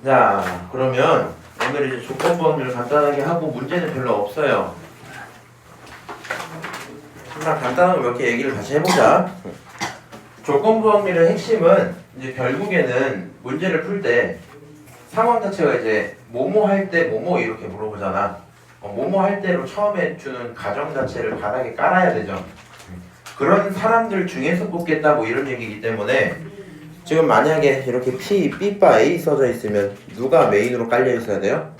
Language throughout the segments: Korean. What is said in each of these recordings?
자, 그러면 오늘 이제 조건부 확률 간단하게 하고 문제는 별로 없어요. 그냥 간단하게 몇 개 얘기를 다시 해보자. 조건부 확률의 핵심은 이제 결국에는 문제를 풀 때 상황 자체가 이제 뭐뭐 할 때 뭐뭐 이렇게 물어보잖아. 뭐뭐 할 때로 처음에 주는 가정 자체를 바닥에 깔아야 되죠. 그런 사람들 중에서 뽑겠다 뭐 이런 얘기이기 때문에 지금 만약에 이렇게 P, B 바 A 써져 있으면 누가 메인으로 깔려 있어야 돼요?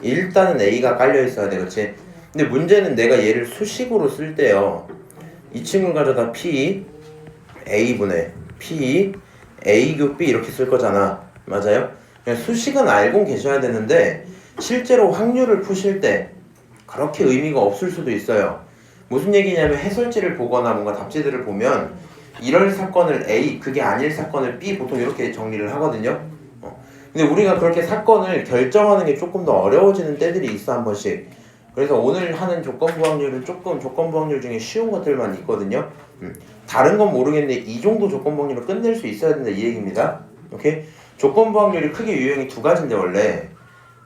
일단은 A가 깔려 있어야 돼, 그렇지? 근데 문제는 내가 얘를 수식으로 쓸 때요. 이 친구를 가져다 P, A분의 P, A 교 B 이렇게 쓸 거잖아. 맞아요? 그냥 수식은 알고 계셔야 되는데 실제로 확률을 푸실 때 그렇게 의미가 없을 수도 있어요. 무슨 얘기냐면 해설지를 보거나 뭔가 답지들을 보면 이럴 사건을 A, 그게 아닐 사건을 B 보통 이렇게 정리를 하거든요. 근데 우리가 그렇게 사건을 결정하는 게 조금 더 어려워지는 때들이 있어 한 번씩. 그래서 오늘 하는 조건부 확률은 조금 조건부 확률 중에 쉬운 것들만 있거든요. 다른 건 모르겠는데 이 정도 조건부 확률을 끝낼 수 있어야 된다 이 얘기입니다. 오케이? 조건부 확률이 크게 유형이 두 가지인데 원래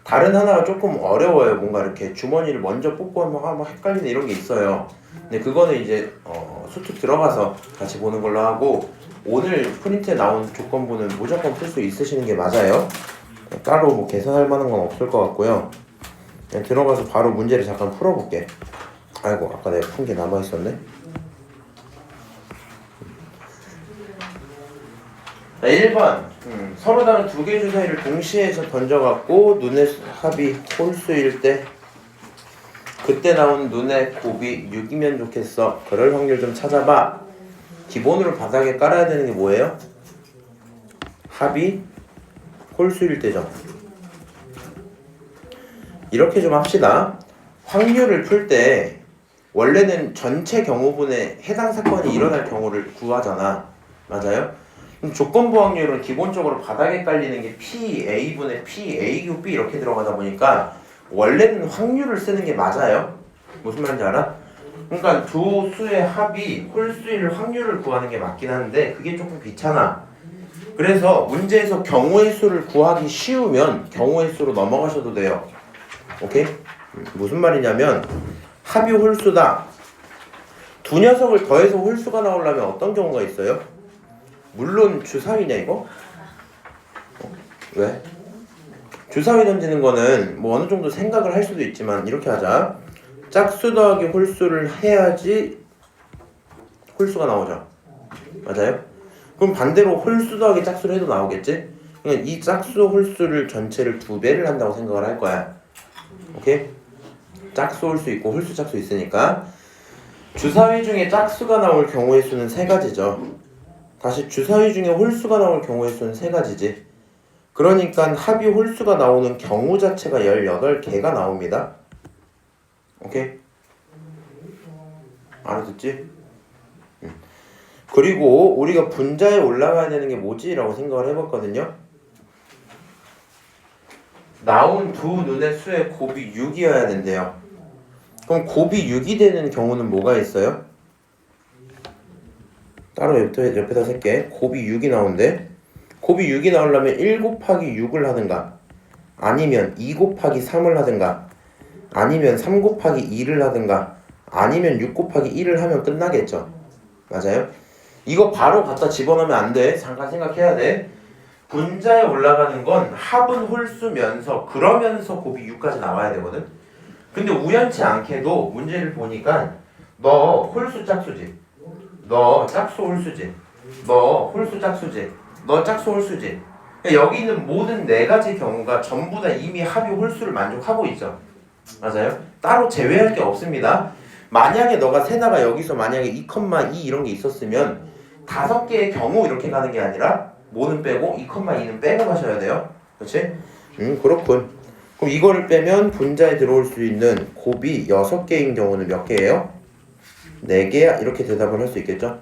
다른 하나가 조금 어려워요. 뭔가 이렇게 주머니를 먼저 뽑고 하면 헷갈리는 이런 게 있어요. 근데 그거는 이제 수특 들어가서 같이 보는 걸로 하고 오늘 프린트에 나온 조건부는 무조건 풀 수 있으시는 게 맞아요. 따로 뭐 계산할 만한 건 없을 것 같고요. 그냥 들어가서 바로 문제를 잠깐 풀어볼게. 아이고 아까 내가 푼 게 남아있었네. 자, 1번 서로 다른 두 개의 주사위를 동시에 던져갖고 눈의 합이 홀수일 때 그때 나온 눈의 곱이 6이면 좋겠어. 그럴 확률 좀 찾아봐. 기본으로 바닥에 깔아야 되는 게 뭐예요? 합이 홀수일 때죠. 이렇게 좀 합시다. 확률을 풀 때 원래는 전체 경우분에 해당 사건이 일어날 경우를 구하잖아. 맞아요? 조건부 확률은 기본적으로 바닥에 깔리는 게 P, A분의 P, A, Q, B 이렇게 들어가다 보니까 원래는 확률을 쓰는 게 맞아요. 무슨 말인지 알아? 그러니까 두 수의 합이 홀수일 확률을 구하는 게 맞긴 한데 그게 조금 귀찮아. 그래서 문제에서 경우의 수를 구하기 쉬우면 경우의 수로 넘어가셔도 돼요. 오케이? 무슨 말이냐면 합이 홀수다. 두 녀석을 더해서 홀수가 나오려면 어떤 경우가 있어요? 물론 주사위냐 이거? 왜? 주사위 던지는 거는 뭐 어느 정도 생각을 할 수도 있지만 이렇게 하자. 짝수 더하기 홀수를 해야지 홀수가 나오죠. 맞아요? 그럼 반대로 홀수 더하기 짝수를 해도 나오겠지? 그러니까 이 짝수 홀수를 전체를 2배를 한다고 생각을 할 거야. 오케이? 짝수 홀수 있고 홀수 짝수 있으니까 주사위 중에 짝수가 나올 경우의 수는 3가지죠. 다시 주사위 중에 홀수가 나올 경우의 수는 3가지지. 그러니까 합이 홀수가 나오는 경우 자체가 18개가 나옵니다. 오케이? 알아듣지? 그리고 우리가 분자에 올라가야 되는 게 뭐지? 라고 생각을 해봤거든요. 나온 두 눈의 수의 곱이 6이어야 된대요. 그럼 곱이 6이 되는 경우는 뭐가 있어요? 따로 옆에다 쓸게. 곱이 6이 나온대. 곱이 6이 나오려면 1 곱하기 6을 하든가 아니면 2 곱하기 3을 하든가 아니면 3 곱하기 2를 하든가 아니면 6 곱하기 1을 하면 끝나겠죠. 맞아요? 이거 바로 갖다 집어넣으면 안 돼. 잠깐 생각해야 돼. 분자에 올라가는 건 합은 홀수면서 그러면서 곱이 6까지 나와야 되거든. 근데 우연치 않게도 문제를 보니까 너 홀수 짝수지, 너 짝수 홀수지, 너 홀수 짝수지, 너 짝수 홀수지. 그러니까 여기 있는 모든 4가지 경우가 전부 다 이미 합이 홀수를 만족하고 있죠. 맞아요? 따로 제외할 게 없습니다. 만약에 너가 세나가 여기서 만약에 2,2 이런 게 있었으면 5개의 경우 이렇게 가는 게 아니라 뭐는 빼고 2,2는 빼고 가셔야 돼요. 그렇지? 그렇군. 그럼 이거를 빼면 분자에 들어올 수 있는 곱이 6개인 경우는 몇 개예요? 4개 이렇게 대답을 할 수 있겠죠?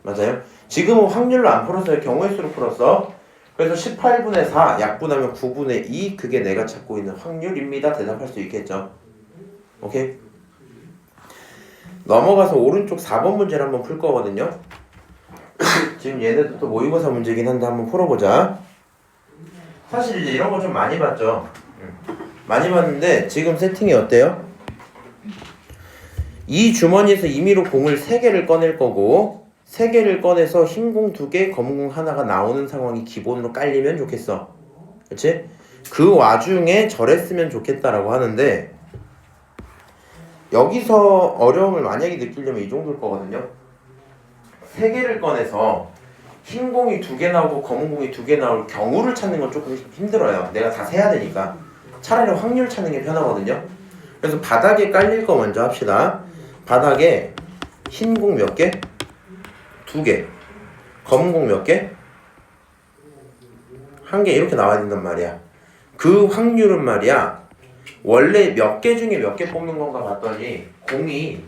맞아요? 지금은 확률로 안 풀었어요. 경우의 수로 풀었어. 그래서 18분의 4 약분하면 9분의 2 그게 내가 찾고 있는 확률입니다. 대답할 수 있겠죠? 오케이? 넘어가서 오른쪽 4번 문제를 한번 풀 거거든요. 지금 얘네도 또 모의고사 문제긴 한데 한번 풀어보자. 사실 이제 이런 거 좀 많이 봤죠. 많이 봤는데 지금 세팅이 어때요? 이 주머니에서 임의로 공을 3개를 꺼낼 거고 3개를 꺼내서 흰 공 2개, 검은 공 하나가 나오는 상황이 기본으로 깔리면 좋겠어. 그치? 그 와중에 저랬으면 좋겠다라고 하는데 여기서 어려움을 만약에 느끼려면 이 정도일 거거든요. 3개를 꺼내서 흰 공이 2개 나오고 검은 공이 2개 나올 경우를 찾는 건 조금 힘들어요. 내가 다 세야 되니까. 차라리 확률 찾는 게 편하거든요. 그래서 바닥에 깔릴 거 먼저 합시다. 바닥에 흰 공 몇 개? 2개. 검은 공 몇 개? 1개 이렇게 나와야 된단 말이야. 그 확률은 말이야 원래 몇 개 중에 몇 개 뽑는 건가 봤더니 공이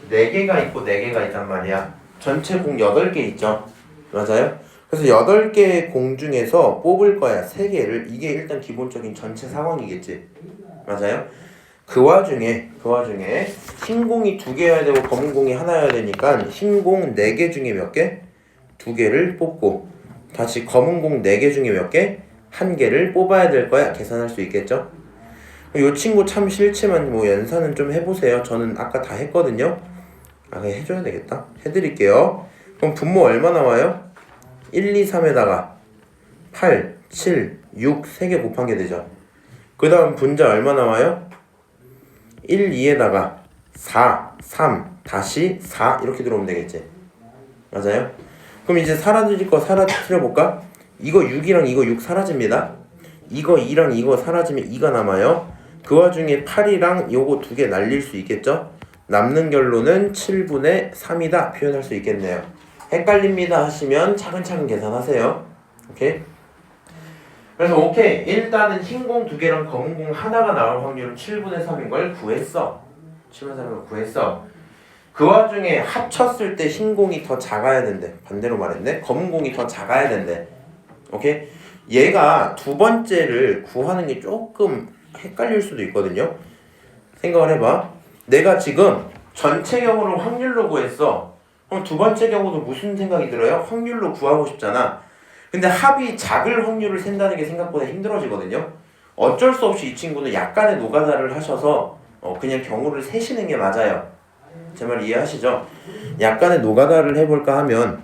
4개가 있고 4개가 있단 말이야. 전체 공 8개 있죠. 맞아요? 그래서 8개의 공 중에서 뽑을 거야 3개를. 이게 일단 기본적인 전체 상황이겠지. 맞아요? 그 와중에 흰 공이 2개여야 되고 검은 공이 하나여야 되니까 흰 공 4개 중에 몇 개? 2개를 뽑고 다시 검은 공 4개 중에 몇 개? 1개를 뽑아야 될 거야. 계산할 수 있겠죠? 이 친구 참 싫지만 뭐 연산은 좀 해보세요. 저는 아까 다 했거든요. 그냥 해줘야 되겠다. 해드릴게요. 그럼 분모 얼마 나와요? 1, 2, 3에다가 8, 7, 6 3개 곱한 게 되죠. 그 다음 분자 얼마 나와요? 1, 2에다가 4, 3, 다시 4 이렇게 들어오면 되겠지. 맞아요? 그럼 이제 사라질 거 사라뜨려볼까? 이거 6이랑 이거 6 사라집니다. 이거 2랑 이거 사라지면 2가 남아요. 그 와중에 8이랑 요거 2개 날릴 수 있겠죠? 남는 결론은 7분의 3이다 표현할 수 있겠네요. 헷갈립니다 하시면 차근차근 계산하세요. 오케이? 그래서 오케이 일단은 흰 공 2개랑 검은 공 하나가 나올 확률은 7분의 3인 걸 구했어. 7분의 3인 걸 구했어. 그 와중에 합쳤을 때 흰 공이 더 작아야 된대. 반대로 말했네. 검은 공이 더 작아야 된대. 오케이? 얘가 두 번째를 구하는 게 조금 헷갈릴 수도 있거든요. 생각을 해봐. 내가 지금 전체 경우를 확률로 구했어. 그럼 두 번째 경우도 무슨 생각이 들어요? 확률로 구하고 싶잖아. 근데 합이 작을 확률을 센다는 게 생각보다 힘들어지거든요. 어쩔 수 없이 이 친구는 약간의 노가다를 하셔서 그냥 경우를 세시는 게 맞아요. 제 말 이해하시죠? 약간의 노가다를 해볼까 하면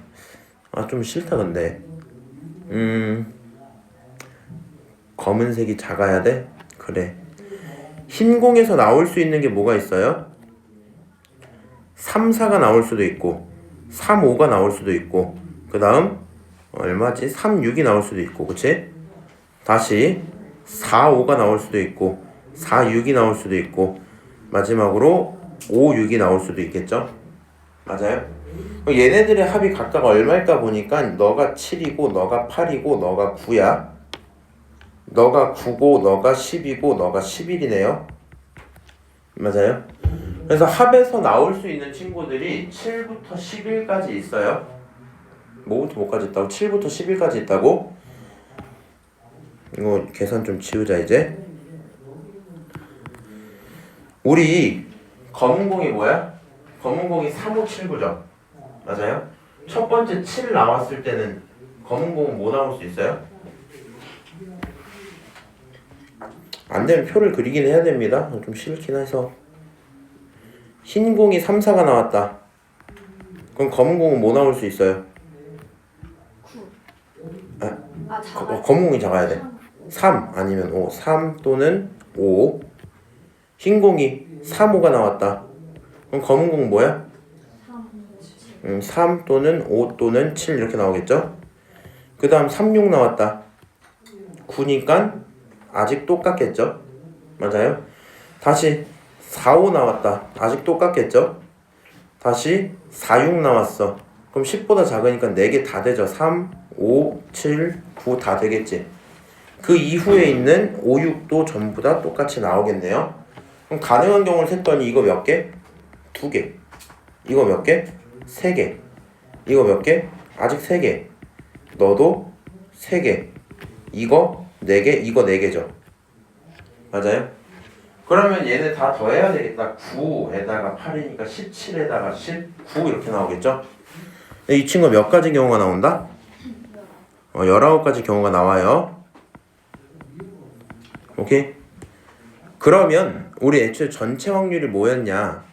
좀 싫다 근데 검은색이 작아야 돼? 그래. 흰 공에서 나올 수 있는 게 뭐가 있어요? 3, 4가 나올 수도 있고 3, 5가 나올 수도 있고 그 다음 얼마지? 3, 6이 나올 수도 있고 그치? 다시 4, 5가 나올 수도 있고 4, 6이 나올 수도 있고 마지막으로 5, 6이 나올 수도 있겠죠? 맞아요? 얘네들의 합이 각각 얼마일까 보니까 너가 7이고 너가 8이고 너가 9야. 너가 9고 너가 10이고 너가 11이네요. 맞아요? 그래서 합에서 나올 수 있는 친구들이 7부터 11까지 있어요. 뭐부터 뭐까지 있다고? 7부터 11까지 있다고? 이거 계산 좀 지우자 이제. 우리 검은 공이 뭐야? 검은 공이 3, 5, 7, 9죠? 맞아요? 첫 번째 7 나왔을 때는 검은 공은 뭐 나올 수 있어요? 안 되면 표를 그리긴 해야 됩니다. 좀 싫긴 해서. 흰 공이 3, 4가 나왔다. 그럼 검은 공은 뭐 나올 수 있어요? 9. 검은 공이 작아야 돼. 3 아니면 5. 3 또는 5. 흰 공이 3, 5가 나왔다. 그럼 검은 공은 뭐야? 3 또는 5 또는 7 이렇게 나오겠죠? 그 다음 3, 6 나왔다. 9니까 아직 똑같겠죠? 맞아요? 다시 4, 5 나왔다. 아직 똑같겠죠? 다시 4, 6 나왔어. 그럼 10보다 작으니까 4개 다 되죠? 3, 5, 7, 9 다 되겠지? 그 이후에 있는 5, 6도 전부 다 똑같이 나오겠네요. 그럼 가능한 경우를 셌더니 이거 몇 개? 2개. 이거 몇 개? 3개. 이거 몇 개? 아직 3개. 너도 3개. 이거 4개, 이거 4개죠. 맞아요? 그러면 얘네 다 더해야 되겠다. 9에다가 8이니까 17에다가 19 이렇게 나오겠죠? 이 친구 몇 가지 경우가 나온다? 19가지 경우가 나와요. 오케이? 그러면 우리 애초에 전체 확률이 뭐였냐?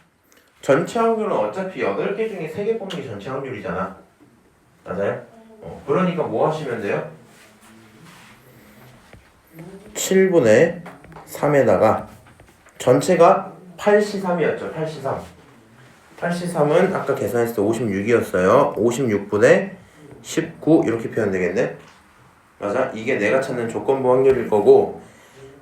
전체 확률은 어차피 8개 중에 3개 뽑는 게 전체 확률이잖아. 맞아요? 그러니까 뭐 하시면 돼요? 7분의 3에다가 전체가 8C3이었죠. 8C3. 8C3은 아까 계산했을 때 56이었어요. 56분의 19 이렇게 표현되겠네. 맞아? 이게 내가 찾는 조건부 확률일 거고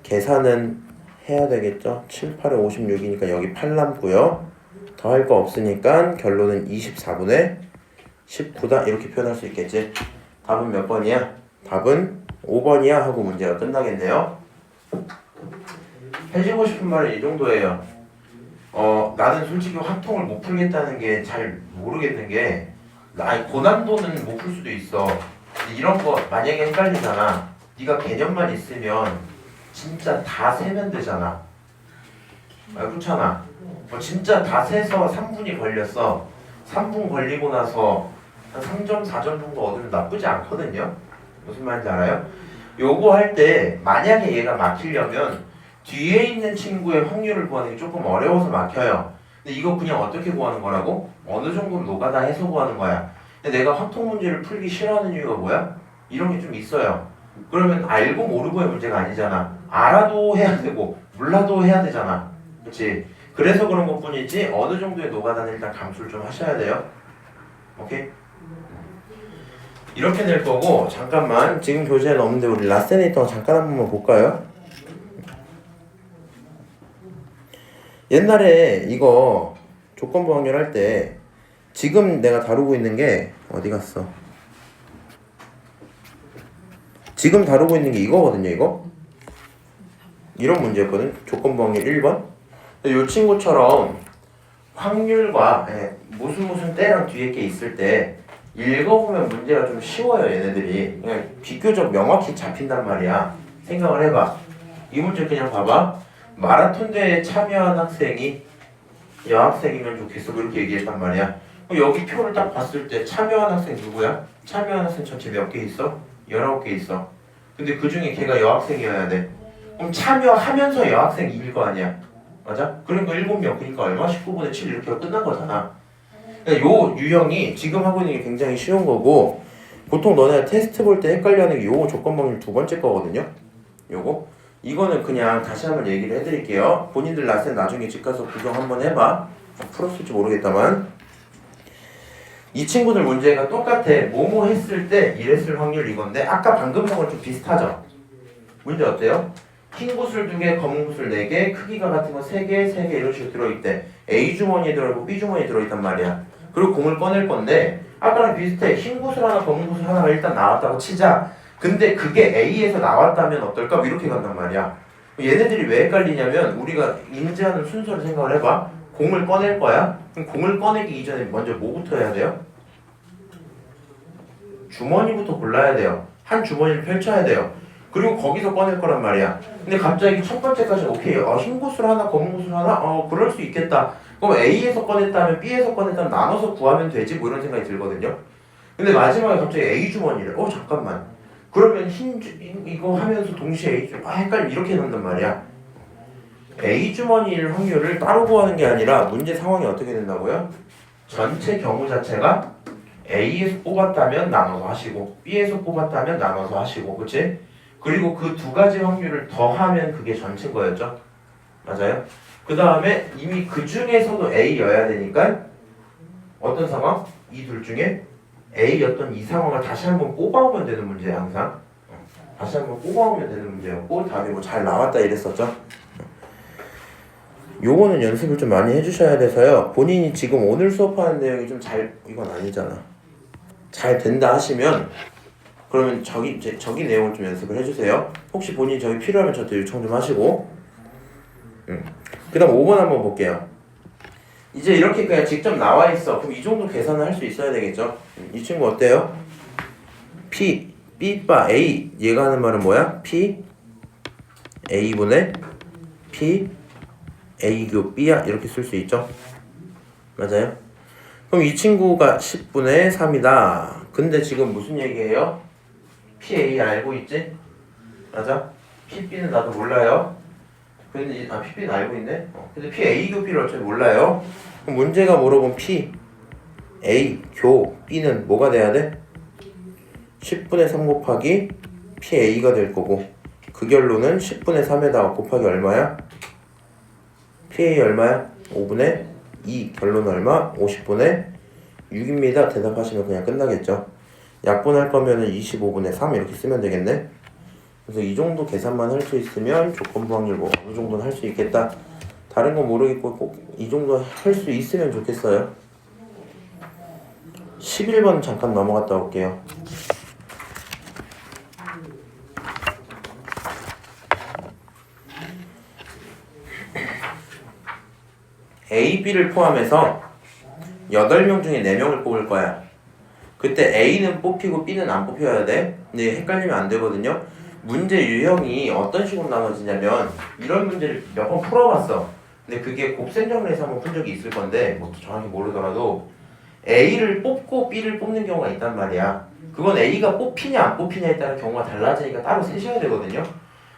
계산은 해야 되겠죠. 7, 8에 56이니까 여기 8 남고요. 더 할 거 없으니까 결론은 24분의 19다 이렇게 표현할 수 있겠지. 답은 몇 번이야? 답은 5번이야 하고 문제가 끝나겠네요. 해주고 싶은 말은 이 정도예요. 나는 솔직히 확통을 못 풀겠다는 게 잘 모르겠는 게 고난도는 못 풀 수도 있어. 이런 거 만약에 헷갈리잖아. 네가 개념만 있으면 진짜 다 세면 되잖아. 그렇잖아. 진짜 다 세서 3분이 걸렸어. 3분 걸리고 나서 한 3점, 4점 정도 얻으면 나쁘지 않거든요. 무슨 말인지 알아요? 요거 할 때 만약에 얘가 막히려면 뒤에 있는 친구의 확률을 구하는 게 조금 어려워서 막혀요. 근데 이거 그냥 어떻게 구하는 거라고? 어느 정도 노가다 해서 구하는 거야. 근데 내가 확통 문제를 풀기 싫어하는 이유가 뭐야? 이런 게 좀 있어요. 그러면 알고 모르고의 문제가 아니잖아. 알아도 해야 되고 몰라도 해야 되잖아. 그렇지? 그래서 그런 것 뿐이지 어느 정도의 노가다는 일단 감수를 좀 하셔야 돼요. 오케이? 이렇게 될 거고 잠깐만 지금 교재에는 없는데 우리 라센에 있던 거 잠깐 한 번만 볼까요? 옛날에 이거 조건부 확률 할 때 지금 내가 다루고 있는 게 어디 갔어? 지금 다루고 있는 게 이거거든요. 이거 이런 문제였거든. 조건부 확률 1번. 이 친구처럼 확률과 무슨 때랑 뒤에 게 있을 때 읽어보면 문제가 좀 쉬워요. 얘네들이 그냥 비교적 명확히 잡힌단 말이야. 생각을 해봐. 이 문제 그냥 봐봐. 마라톤 대회에 참여한 학생이 여학생이면 좋겠어. 그렇게 얘기했단 말이야. 여기 표를 딱 봤을 때 참여한 학생 누구야? 참여한 학생 전체 몇 개 있어? 19개 있어. 근데 그 중에 걔가 여학생이어야 돼. 그럼 참여하면서 여학생일 거 아니야. 맞아? 그러니까 7명. 그러니까 얼마? 19분의 7 이렇게 끝난 거잖아. 그러니까 요 유형이 지금 하고 있는 게 굉장히 쉬운 거고 보통 너네 테스트 볼 때 헷갈려하는 게 요 조건부 확률 두 번째 거거든요. 요거. 이거는 그냥 다시 한번 얘기를 해드릴게요. 본인들 라센 나중에 집 가서 구경 한번 해봐. 풀었을지 모르겠다만 이 친구들 문제가 똑같아. 뭐뭐 했을 때 이랬을 확률 이건데 아까 방금 거랑 좀 비슷하죠? 문제 어때요? 흰 구슬 2개, 검은 구슬 4개, 크기가 같은 거 3개, 3개 이런 식으로 들어있대. A 주머니에 들어있고 B 주머니에 들어있단 말이야. 그리고 공을 꺼낼 건데 아까랑 비슷해. 흰 구슬 하나, 검은 구슬 하나가 일단 나왔다고 치자. 근데 그게 A에서 나왔다면 어떨까? 이렇게 간단 말이야. 얘네들이 왜 헷갈리냐면 우리가 인지하는 순서를 생각을 해봐. 공을 꺼낼 거야? 그럼 공을 꺼내기 이전에 먼저 뭐부터 해야 돼요? 주머니부터 골라야 돼요. 한 주머니를 펼쳐야 돼요. 그리고 거기서 꺼낼 거란 말이야. 근데 갑자기 첫 번째까지는 오케이. 흰 구슬 하나, 검은 구슬 하나? 그럴 수 있겠다. 그럼 A에서 꺼냈다면 B에서 꺼냈다면 나눠서 구하면 되지? 뭐 이런 생각이 들거든요. 근데 마지막에 갑자기 A 주머니를 잠깐만. 그러면 이거 하면서 동시에 A 주머니 헷갈리면 이렇게 놓는단 말이야. A 주머니일 확률을 따로 구하는 게 아니라 문제 상황이 어떻게 된다고요? 전체 경우 자체가 A에서 뽑았다면 나눠서 하시고 B에서 뽑았다면 나눠서 하시고 그치? 그리고 그 두 가지 확률을 더하면 그게 전체인 거였죠? 맞아요? 그 다음에 이미 그 중에서도 A여야 되니까 어떤 상황? 이 둘 중에 A였던 이 상황을 다시 한번 뽑아오면 되는 문제야 항상. 다시 한번 뽑아오면 되는 문제였고 답이 뭐 잘 나왔다 이랬었죠? 요거는 연습을 좀 많이 해주셔야 돼서요. 본인이 지금 오늘 수업하는 내용이 좀 이건 아니잖아. 잘 된다 하시면 그러면 저기 내용을 좀 연습을 해주세요. 혹시 본인이 저기 필요하면 저한테 요청 좀 하시고 그 다음 5번 한번 볼게요. 이제 이렇게 그냥 직접 나와 있어. 그럼 이 정도 계산을 할 수 있어야 되겠죠? 이 친구 어때요? P, B바 A 얘가 하는 말은 뭐야? P A분의 P A 교 B야 이렇게 쓸 수 있죠? 맞아요? 그럼 이 친구가 10분의 3이다. 근데 지금 무슨 얘기예요? PA 알고 있지? 맞아? P, B는 나도 몰라요. 근데 P, B는 알고 있네. 근데 P, A, 교, B를 어차피 몰라요. 그럼 문제가 물어본 P, A, 교, B는 뭐가 돼야 돼? 10분의 3 곱하기 PA가 될 거고 그 결론은 10분의 3에다가 곱하기 얼마야? PA 얼마야? 5분의 2 결론 얼마? 50분의 6입니다. 대답하시면 그냥 끝나겠죠. 약분할 거면은 25분의 3 이렇게 쓰면 되겠네. 그래서 이 정도 계산만 할 수 있으면 조건부 확률 뭐 어느 정도는 할 수 있겠다. 다른 건 모르겠고 꼭 이 정도 할 수 있으면 좋겠어요. 11번 잠깐 넘어갔다 올게요. A, B를 포함해서 8명 중에 4명을 뽑을 거야. 그때 A는 뽑히고 B는 안 뽑혀야 돼. 근데 헷갈리면 안 되거든요. 문제 유형이 어떤 식으로 나눠지냐면 이런 문제를 몇 번 풀어봤어. 근데 그게 곱셈 정리해서 한번 푼 적이 있을 건데 뭐 정확히 모르더라도 A를 뽑고 B를 뽑는 경우가 있단 말이야. 그건 A가 뽑히냐 안 뽑히냐에 따라 경우가 달라지니까 따로 쓰셔야 되거든요.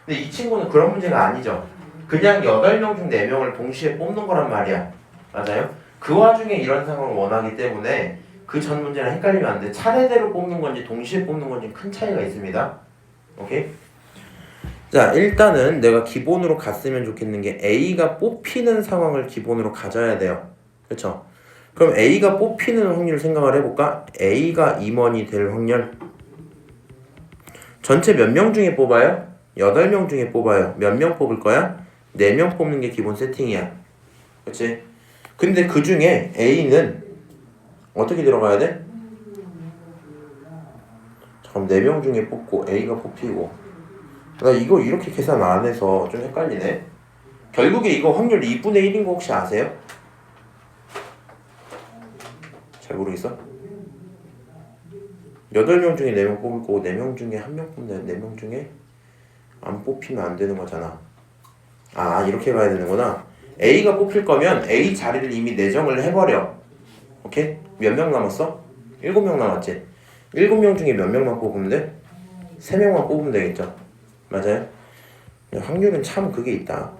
근데 이 친구는 그런 문제가 아니죠. 그냥 8명 중 4명을 동시에 뽑는 거란 말이야. 맞아요? 그 와중에 이런 상황을 원하기 때문에 그 전 문제랑 헷갈리면 안 돼. 차례대로 뽑는 건지 동시에 뽑는 건지 큰 차이가 있습니다. 오케이? 자, 일단은 내가 기본으로 갔으면 좋겠는 게 A가 뽑히는 상황을 기본으로 가져야 돼요. 그렇죠? 그럼 A가 뽑히는 확률 생각을 해볼까? A가 임원이 될 확률 전체 몇 명 중에 뽑아요? 8명 중에 뽑아요. 몇 명 뽑을 거야? 4명 뽑는 게 기본 세팅이야. 그치? 근데 그 중에 A는 어떻게 들어가야 돼? 잠깐 4명 중에 뽑고 A가 뽑히고 나 이거 이렇게 계산 안 해서 좀 헷갈리네. 결국에 이거 확률 2분의 1인 거 혹시 아세요? 잘 모르겠어? 8명 중에 4명 뽑을 거고 4명 중에 1명 뽑는 4명 중에 안 뽑히면 안 되는 거잖아. 아, 이렇게 가야 되는구나. A가 뽑힐 거면 A 자리를 이미 내정을 해버려. 오케이? 몇 명 남았어? 7명 남았지? 7명 중에 몇 명만 뽑으면 돼? 3명만 뽑으면 되겠죠? 맞아요? 확률은 참 그게 있다.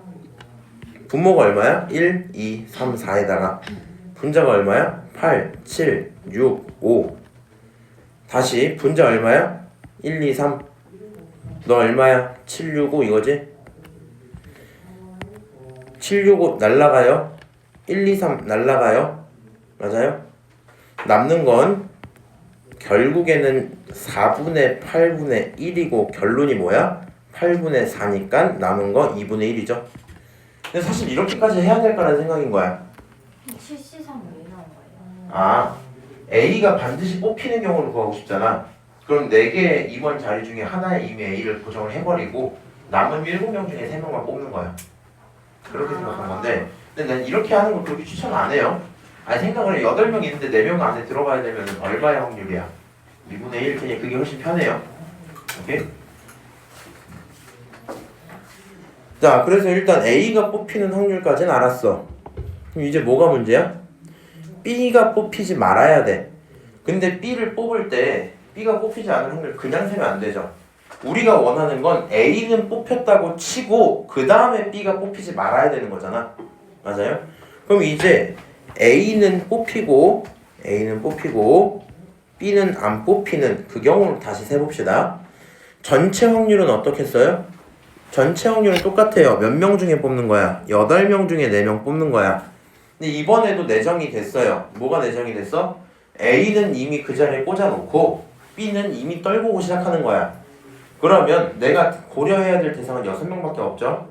분모가 얼마야? 1, 2, 3, 4에다가 분자가 얼마야? 8, 7, 6, 5 다시 분자 얼마야? 1, 2, 3 너 얼마야? 7, 6, 5 이거지? 7, 6, 5 날라가요? 1, 2, 3 날라가요? 맞아요? 남는 건 결국에는 4분의 8분의 1이고 결론이 뭐야? 8분의 4니까 남은 거 2분의 1이죠. 근데 사실 이렇게까지 해야 될까라는 생각인 거야. 7C3 왜 나온 거예요? 아, A가 반드시 뽑히는 경우를 구하고 싶잖아. 그럼 4개 임원 자리 중에 하나에 이미 A를 고정을 해버리고 남은 7명 중에 3명만 뽑는 거야. 그렇게 생각한 건데 근데 난 이렇게 하는 거 그렇게 추천 안 해요. 아니 생각을 해. 8명 있는데 4명 안에 들어가야 되면 얼마의 확률이야? 2분의 1 테니 그게 훨씬 편해요. 오케이? 자, 그래서 일단 A가 뽑히는 확률까지는 알았어. 그럼 이제 뭐가 문제야? B가 뽑히지 말아야 돼. 근데 B를 뽑을 때 B가 뽑히지 않을 확률 그냥 세면 안 되죠. 우리가 원하는 건 A는 뽑혔다고 치고 그 다음에 B가 뽑히지 말아야 되는 거잖아. 맞아요? 그럼 이제 A는 뽑히고 B는 안 뽑히는 그 경우를 다시 세봅시다. 전체 확률은 어떻게 써요? 전체 확률은 똑같아요. 몇 명 중에 뽑는 거야? 8명 중에 4명 뽑는 거야. 근데 이번에도 내정이 됐어요. 뭐가 내정이 됐어? A는 이미 그 자리에 꽂아놓고 B는 이미 떨구고 시작하는 거야. 그러면 내가 고려해야 될 대상은 6명밖에 없죠?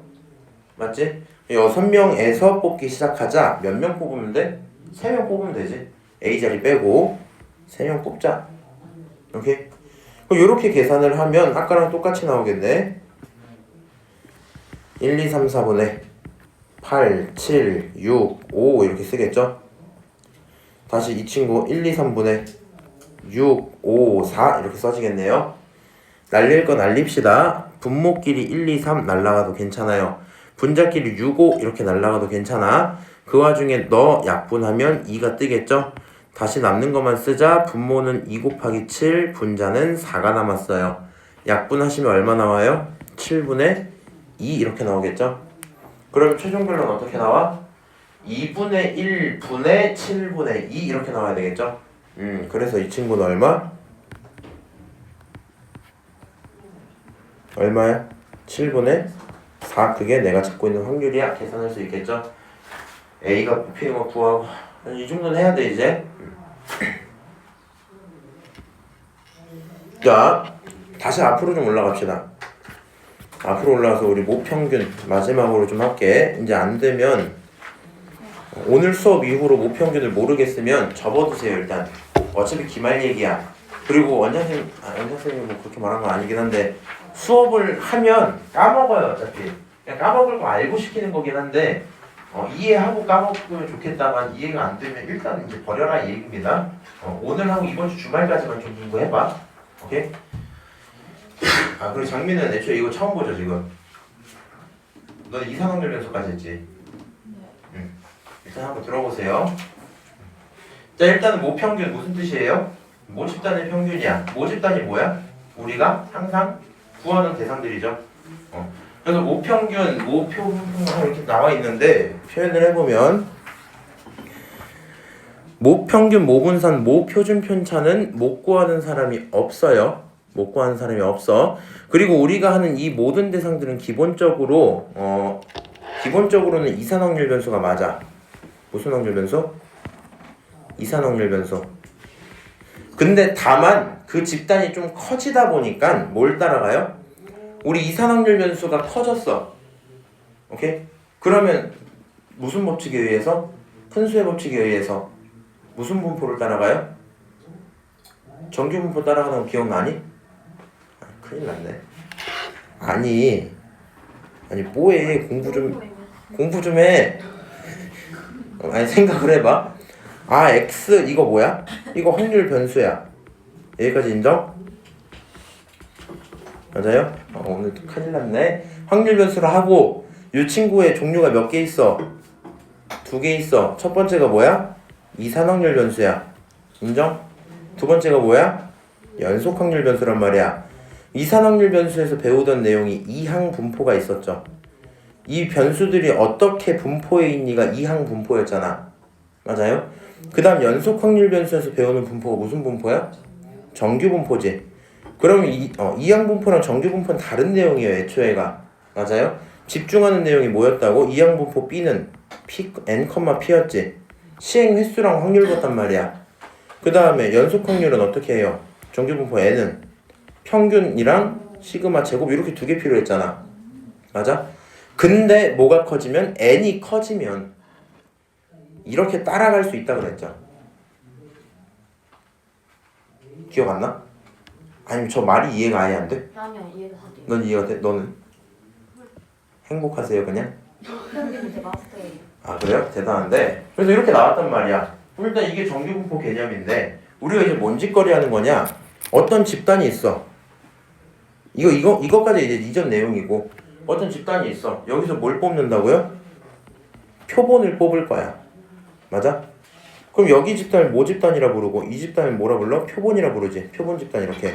맞지? 6명에서 뽑기 시작하자. 몇 명 뽑으면 돼? 3명 뽑으면 되지. A 자리 빼고 3명 뽑자. 오케이? 그럼 이렇게 계산을 하면 아까랑 똑같이 나오겠네. 1, 2, 3, 4분의 8, 7, 6, 5 이렇게 쓰겠죠? 다시 이 친구 1, 2, 3분의 6, 5, 4 이렇게 써지겠네요. 날릴 거 날립시다. 분모끼리 1, 2, 3 날라가도 괜찮아요. 분자끼리 6, 5 이렇게 날라가도 괜찮아. 그 와중에 너 약분하면 2가 뜨겠죠? 다시 남는 것만 쓰자. 분모는 2 곱하기 7, 분자는 4가 남았어요. 약분하시면 얼마 나와요? 7분의 2 이렇게 나오겠죠? 그럼 최종 결론은 어떻게 나와? 2분의 1분의 7분의 2 이렇게 나와야 되겠죠? 그래서 이 친구는 얼마야? 7분의 4. 그게 내가 찾고 있는 확률이야. 계산할 수 있겠죠? A가 뽑히는 거 구하고 이 정도는 해야 돼 이제. 자, 다시 앞으로 좀 올라갑시다. 앞으로 올라가서 우리 모평균 마지막으로 좀 할게. 이제 안 되면 오늘 수업 이후로 모평균을 모르겠으면 접어두세요. 일단 어차피 기말 얘기야. 그리고 원장님 뭐 그렇게 말한 건 아니긴 한데 수업을 하면 까먹어요. 어차피 그냥 까먹을 거 알고 시키는 거긴 한데 이해하고 까먹으면 좋겠다만 이해가 안 되면 일단 이제 버려라 이 얘기입니다. 오늘 하고 이번 주 주말까지만 좀 공부해봐. 오케이? 그리고 장민은 애초에 이거 처음 보죠 지금. 너는 이산확률 변수까지 했지? 응. 일단 한번 들어보세요. 자, 일단은 모평균 무슨 뜻이에요? 모집단의 평균이야. 모집단이 뭐야? 우리가 항상 구하는 대상들이죠. 그래서 모평균, 모표분 이렇게 나와 있는데 표현을 해보면 모평균, 모분산, 모표준 편차는 못 구하는 사람이 없어요. 못 구하는 사람이 없어. 그리고 우리가 하는 이 모든 대상들은 기본적으로는 이산확률 변수가 맞아. 무슨 확률 변수? 이산확률 변수. 근데 다만 그 집단이 좀 커지다 보니까 뭘 따라가요? 우리 이산확률 변수가 커졌어. 오케이? 그러면 무슨 법칙에 의해서? 큰 수의 법칙에 의해서 무슨 분포를 따라가요? 정규 분포 따라가는 거 기억나니? 큰일 났네. 아니 뭐해. 공부 좀 해. 아니 생각을 해봐. X 이거 뭐야? 이거 확률 변수야. 여기까지 인정? 맞아요? 오늘 큰일 났네. 확률 변수를 하고 이 친구의 종류가 몇 개 있어? 2개 있어. 첫 번째가 뭐야? 이산확률 변수야. 인정? 두 번째가 뭐야? 연속확률 변수란 말이야. 이산확률 변수에서 배우던 내용이 이항 분포가 있었죠. 이 변수들이 어떻게 분포해 있니가 이항 분포였잖아. 맞아요? 그 다음 연속확률 변수에서 배우는 분포가 무슨 분포야? 정규 분포지. 그럼 이항 분포랑 정규 분포는 다른 내용이에요. 애초에가. 맞아요? 집중하는 내용이 뭐였다고? 이항 분포 B는 N, P였지. 시행 횟수랑 확률 같단 말이야. 그 다음에 연속 확률은 어떻게 해요? 정규 분포 N은 평균이랑 시그마 제곱 이렇게 2개 필요했잖아. 맞아? 근데 뭐가 커지면 N이 커지면 이렇게 따라갈 수 있다 그랬죠. 기억 안 나? 아니면 저 말이 이해가 아예 안 돼? 아니요, 이해가 다 돼요. 넌 이해가 돼? 너는? 행복하세요 그냥? 평균 제 마스터예요. 그래요? 대단한데. 그래서 이렇게 나왔단 말이야. 일단 이게 정규분포 개념인데 우리가 이제 뭔 짓거리 하는 거냐? 어떤 집단이 있어. 이거까지 이제 이전 내용이고 어떤 집단이 있어. 여기서 뭘 뽑는다고요? 표본을 뽑을 거야. 맞아? 그럼 여기 집단을 모집단이라 부르고 이 집단을 뭐라 불러? 표본이라 부르지. 표본 집단 이렇게.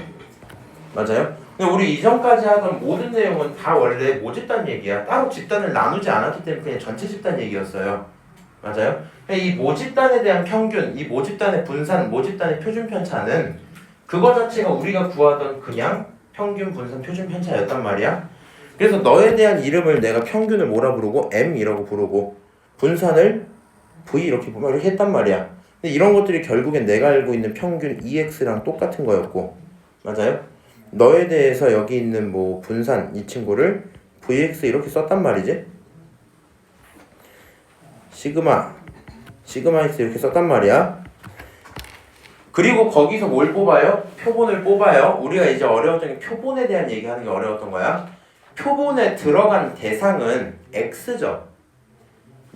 맞아요? 근데 우리 이전까지 하던 모든 내용은 다 원래 모집단 얘기야. 따로 집단을 나누지 않았기 때문에 그냥 전체 집단 얘기였어요. 맞아요? 이 모집단에 대한 평균, 이 모집단의 분산, 모집단의 표준 편차는 그거 자체가 우리가 구하던 그냥 평균, 분산, 표준 편차였단 말이야. 그래서 너에 대한 이름을 내가 평균을 뭐라 부르고 M이라고 부르고 분산을 V 이렇게 했단 말이야. 근데 이런 것들이 결국엔 내가 알고 있는 평균 EX랑 똑같은 거였고. 맞아요? 너에 대해서 여기 있는 뭐 분산 이 친구를 VX 이렇게 썼단 말이지. 시그마 X 이렇게 썼단 말이야. 그리고 거기서 뭘 뽑아요? 표본을 뽑아요. 우리가 이제 어려웠던 게 표본에 대한 얘기하는 게 어려웠던 거야. 표본에 들어간 대상은 X죠.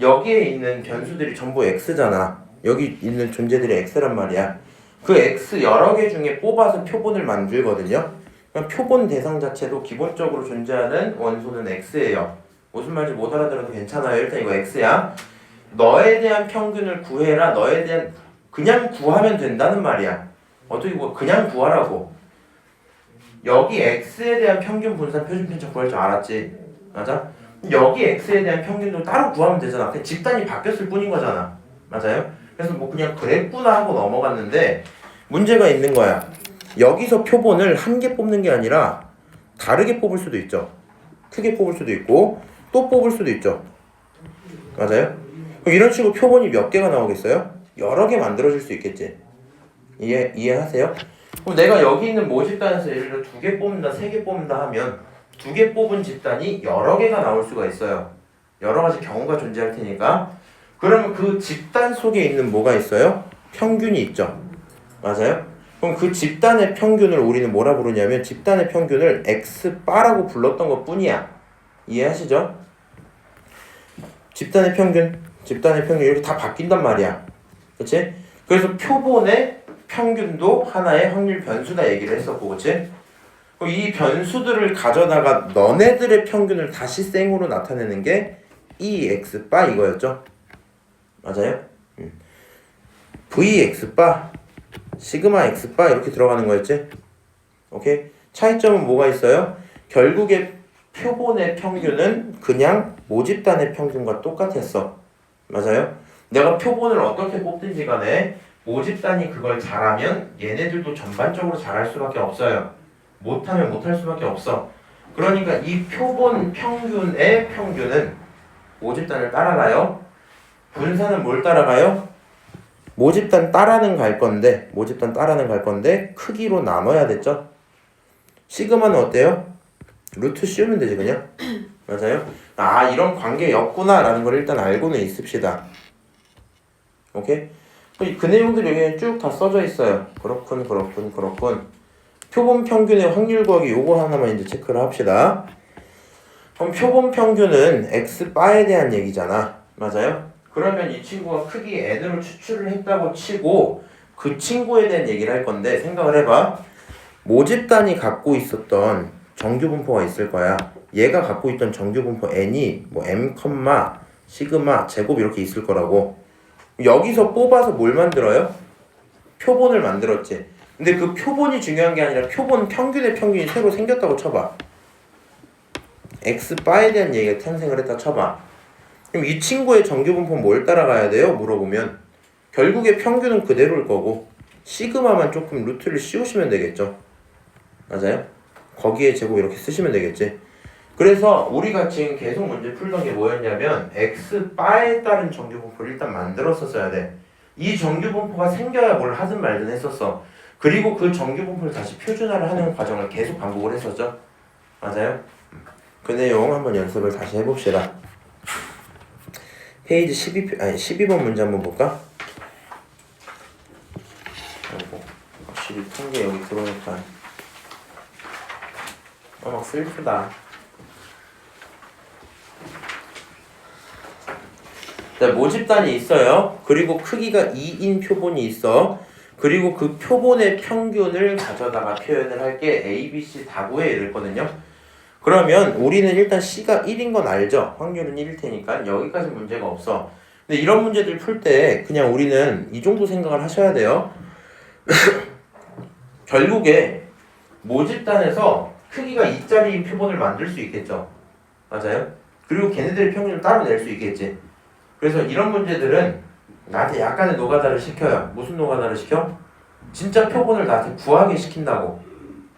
여기에 있는 변수들이 전부 X잖아. 여기 있는 존재들이 X란 말이야. 그 X 여러 개 중에 뽑아서 표본을 만들거든요. 그럼 표본 대상 자체도 기본적으로 존재하는 원소는 X예요. 무슨 말인지 못 알아들어도 괜찮아요. 일단 이거 X야. 너에 대한 평균을 구해라. 너에 대한 그냥 구하면 된다는 말이야. 어떻게 그냥 구하라고. 여기 x에 대한 평균 분산 표준 편차 구할 줄 알았지? 맞아? 여기 x에 대한 평균도 따로 구하면 되잖아. 그냥 집단이 바뀌었을 뿐인 거잖아. 맞아요? 그래서 뭐 그냥 그랬구나 하고 넘어갔는데 문제가 있는 거야. 여기서 표본을 한 개 뽑는 게 아니라 다르게 뽑을 수도 있죠. 크게 뽑을 수도 있고 또 뽑을 수도 있죠. 맞아요? 그럼 이런 식으로 표본이 몇 개가 나오겠어요? 여러 개 만들어질 수 있겠지. 이해하세요? 그럼 내가 여기 있는 모집단에서 예를 들어 2개 뽑는다, 3개 뽑는다 하면 2개 뽑은 집단이 여러 개가 나올 수가 있어요. 여러 가지 경우가 존재할 테니까. 그러면 그 집단 속에 있는 뭐가 있어요? 평균이 있죠. 맞아요? 그럼 그 집단의 평균을 우리는 뭐라 부르냐면 집단의 평균을 X바라고 불렀던 것 뿐이야. 이해하시죠? 집단의 평균 이렇게 다 바뀐단 말이야. 그치? 그래서 표본의 평균도 하나의 확률 변수다 얘기를 했었고, 그치? 그럼 이 변수들을 가져다가 너네들의 평균을 다시 생으로 나타내는 게 이 X바 이거였죠? 맞아요? V X바 시그마 X바 이렇게 들어가는 거였지? 오케이? 차이점은 뭐가 있어요? 결국에 표본의 평균은 그냥 모집단의 평균과 똑같았어. 맞아요? 내가 표본을 어떻게 뽑든지 간에 모집단이 그걸 잘하면 얘네들도 전반적으로 잘할 수밖에 없어요. 못하면 못할 수밖에 없어. 그러니까 이 표본 평균의 평균은 모집단을 따라가요. 분산은 뭘 따라가요? 모집단 따라는 갈 건데 크기로 나눠야 됐죠? 시그마는 어때요? 루트 씌우면 되지 그냥. 맞아요? 아 이런 관계였구나 라는 걸 일단 알고는 있읍시다. 오케이? 그 내용들이 여기 쭉 다 써져 있어요. 그렇군. 표본 평균의 확률 구하기 요거 하나만 이제 체크를 합시다. 그럼 표본 평균은 X바에 대한 얘기잖아. 맞아요? 그러면 이 친구가 크기 n으로 추출을 했다고 치고 그 친구에 대한 얘기를 할 건데 생각을 해봐. 모집단이 갖고 있었던 정규분포가 있을 거야. 얘가 갖고 있던 정규분포 n이 뭐 m, 시그마, 제곱 이렇게 있을 거라고. 여기서 뽑아서 뭘 만들어요? 표본을 만들었지. 근데 그 표본이 중요한 게 아니라 표본 평균의 평균이 새로 생겼다고 쳐봐. X바에 대한 얘기가 탄생을 했다 쳐봐. 그럼 이 친구의 정규분포는 뭘 따라가야 돼요? 물어보면 결국에 평균은 그대로일 거고 시그마만 조금 루트를 씌우시면 되겠죠. 맞아요? 거기에 제곱 이렇게 쓰시면 되겠지. 그래서 우리가 지금 계속 문제 풀던 게 뭐였냐면 X바에 따른 정규분포를 일단 만들었었어야 돼. 이 정규분포가 생겨야 뭘 하든 말든 했었어. 그리고 그 정규분포를 다시 표준화를 하는 과정을 계속 반복을 했었죠. 맞아요? 그 내용 한번 연습을 다시 해봅시다. 페이지 12번 문제 한번 볼까? 아이고, 확실히 통계 여기 들어오니까 막 슬프다. 자, 모집단이 있어요. 그리고 크기가 2인 표본이 있어. 그리고 그 표본의 평균을 가져다가 표현을 할게 A, B, C 다 구해 이랬거든요. 그러면 우리는 일단 C가 1인 건 알죠? 확률은 1일 테니까 여기까지 문제가 없어. 근데 이런 문제들 풀 때 그냥 우리는 이 정도 생각을 하셔야 돼요. 결국에 모집단에서 크기가 2짜리 표본을 만들 수 있겠죠. 맞아요? 그리고 걔네들의 평균을 따로 낼 수 있겠지. 그래서 이런 문제들은 나한테 약간의 노가다를 시켜요. 무슨 노가다를 시켜? 진짜 표본을 나한테 구하게 시킨다고.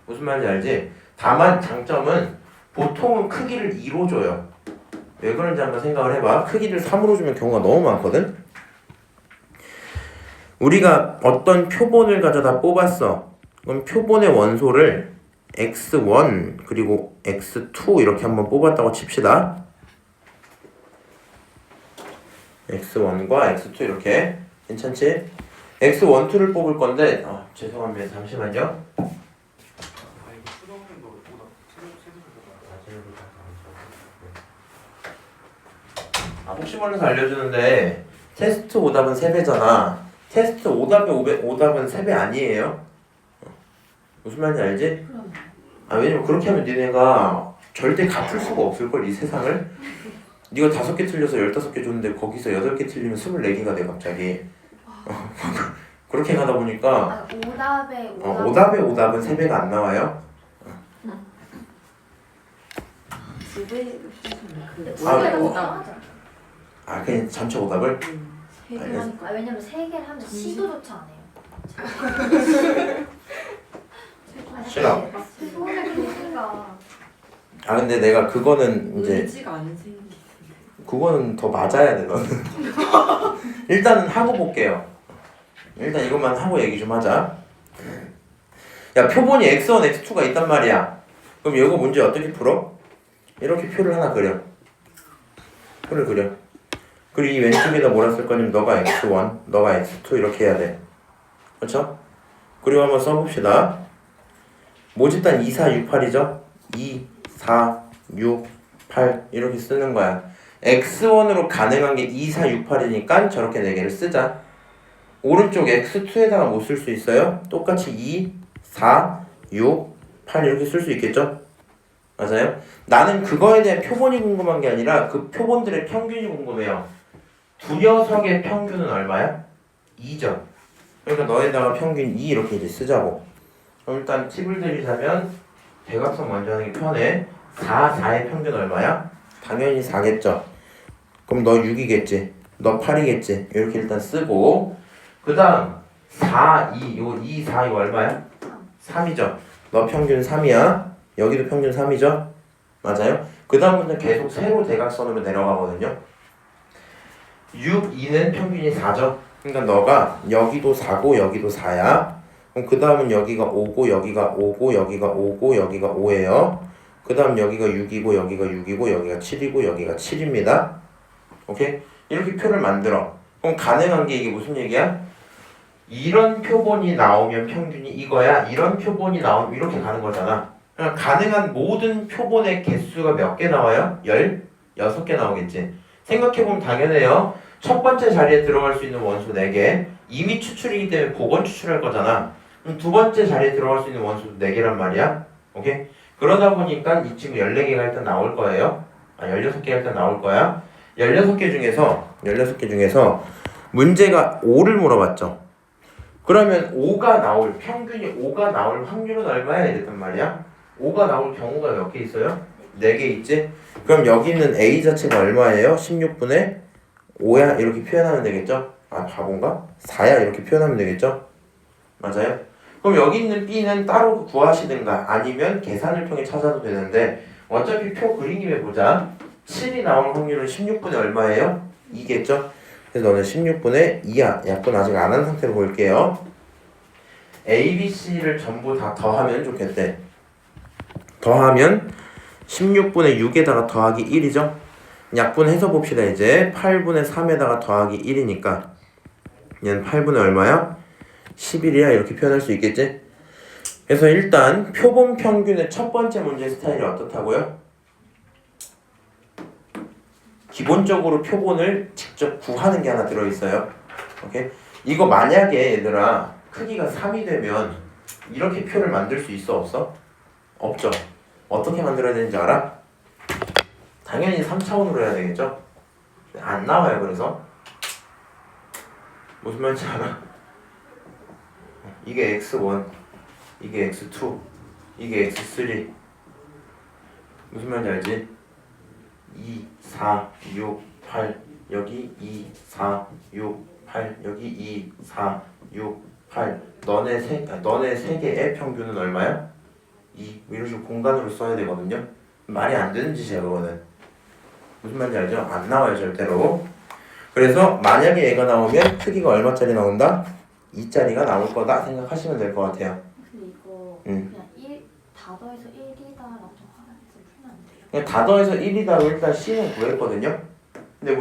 무슨 말인지 알지? 다만 장점은 보통은 크기를 2로 줘요. 왜 그런지 한번 생각을 해봐. 크기를 3으로 주면 경우가 너무 많거든. 우리가 어떤 표본을 가져다 뽑았어. 그럼 표본의 원소를 x1 그리고 x2 이렇게 한번 뽑았다고 칩시다. x1과 x2 이렇게. 괜찮지? x1, 2를 뽑을 건데 죄송합니다. 잠시만요. 혹시 몰라서 알려주는데 테스트 오답은 3배잖아. 테스트 오답은 3배 아니에요? 무슨 말인지 알지? 왜냐면 그렇게 하면 니네가 절대 갚을 수가 없을걸 이 세상을. 네가 5개 틀려서 15개 줬는데 거기서 8개 틀리면 24개가 돼 갑자기. 그렇게 가다 보니까 오답의 오답은 3배가 안 나와요. 근데 아, 두개가 뭐. 더 하자. 아 그냥 전체 오답을? 세 개 하니까. 아, 왜냐면 세 개를 하면 시도조차 안 해요. 싫어. 손에 글씨가 아 근데 내가 그거는 이제 의지가 안 생기. 그거는 더 맞아야 돼 너는. 일단은 하고 볼게요. 일단 이것만 하고 얘기 좀 하자. 야 표본이 x1, x2가 있단 말이야. 그럼 이거 문제 어떻게 풀어? 이렇게 표를 하나 그려. 표를 그려. 그리고 이 왼쪽에다 뭐라 쓸 거냐면 너가 x1, 너가 x2 이렇게 해야 돼. 그렇죠? 그리고 한번 써봅시다. 모집단 2, 4, 6, 8이죠? 2, 4, 6, 8 이렇게 쓰는 거야. x1으로 가능한 게 2, 4, 6, 8이니까 저렇게 4개를 쓰자. 오른쪽 x2에다가 뭐 쓸 수 있어요? 똑같이 2, 4, 6, 8 이렇게 쓸 수 있겠죠? 맞아요? 나는 그거에 대한 표본이 궁금한 게 아니라 그 표본들의 평균이 궁금해요. 두 녀석의 평균은 얼마야? 2죠. 그러니까 너에다가 평균 2 이렇게 이제 쓰자고. 그럼 일단 팁을 드리자면 대각선 먼저 하는 게 편해. 4, 4의 평균 얼마야? 당연히 4겠죠. 그럼 너 6이겠지. 너 8이겠지. 이렇게 일단 쓰고 그 다음 4, 2, 요 2, 4 이거 얼마야? 3이죠. 너 평균 3이야. 여기도 평균 3이죠. 맞아요? 그 다음부터 계속 세로 대각선으로 내려가거든요. 6, 2는 평균이 4죠. 그러니까 너가 여기도 4고 여기도 4야. 그럼 그 다음은 여기가 5고 여기가 5고 여기가 5고 여기가 5예요. 그 다음 여기가 6이고 여기가 6이고 여기가 7이고 여기가 7입니다. 오케이? 이렇게 표를 만들어. 그럼 가능한 게 이게 무슨 얘기야? 이런 표본이 나오면 평균이 이거야. 이런 표본이 나오면 이렇게 가는 거잖아. 그러니까 가능한 모든 표본의 개수가 몇 개 나와요? 16개 나오겠지. 생각해보면 당연해요. 첫 번째 자리에 들어갈 수 있는 원소 4개. 이미 추출이기 때문에 복원 추출할 거잖아. 그럼 두 번째 자리에 들어갈 수 있는 원소도 4개란 말이야. 오케이? 그러다 보니까 이 친구 14개가 일단 나올 거예요. 16개가 일단 나올 거야. 16개 중에서 문제가 5를 물어봤죠. 그러면 5가 나올, 평균이 5가 나올 확률은 얼마야? 이랬단 말이야. 5가 나올 경우가 몇 개 있어요? 4개 있지? 그럼 여기 있는 A 자체가 얼마예요? 16분의 5야? 이렇게 표현하면 되겠죠? 아 바본가? 4야? 이렇게 표현하면 되겠죠? 맞아요? 그럼 여기 있는 B는 따로 구하시든가 아니면 계산을 통해 찾아도 되는데 어차피 표 그린 김에 보자. 7이 나올 확률은 16분의 얼마예요? 2겠죠? 그래서 너는 16분의 2야. 약분 아직 안 한 상태로 볼게요. A, B, C를 전부 다 더하면 좋겠대. 더하면 16분의 6에다가 더하기 1이죠? 약분해서 봅시다. 이제 8분의 3에다가 더하기 1이니까 얘는 8분의 얼마야? 11이야. 이렇게 표현할 수 있겠지? 그래서 일단 표본 평균의 첫 번째 문제 스타일이 어떻다고요? 기본적으로 표본을 직접 구하는 게 하나 들어있어요. 오케이? 이거 만약에 얘들아 크기가 3이 되면 이렇게 표를 만들 수 있어 없어? 없죠. 어떻게 만들어야 되는지 알아? 당연히 3차원으로 해야 되겠죠? 안 나와요. 그래서 무슨 말인지 알아? 이게 x1, 이게 x2, 이게 x3 무슨 말인지 알지? 2, 4, 6, 8 여기 2, 4, 6, 8 여기 2, 4, 6, 8 너네 세 개의 평균은 얼마야? 2 이런 식으로 공간으로 써야 되거든요. 말이 안 되는 짓이야 그거는. 무슨 말인지 알죠? 안 나와요 절대로. 그래서 만약에 얘가 나오면 크기가 얼마짜리 나온다? 2짜리가 나올 거다 생각하시면 될 것 같아요. 근데 이거 그냥 1 다 더해서 1이다라고 하면서 풀면 안 돼요? 그냥 다 더해서 1이다로 일단 C는 구했거든요. 근데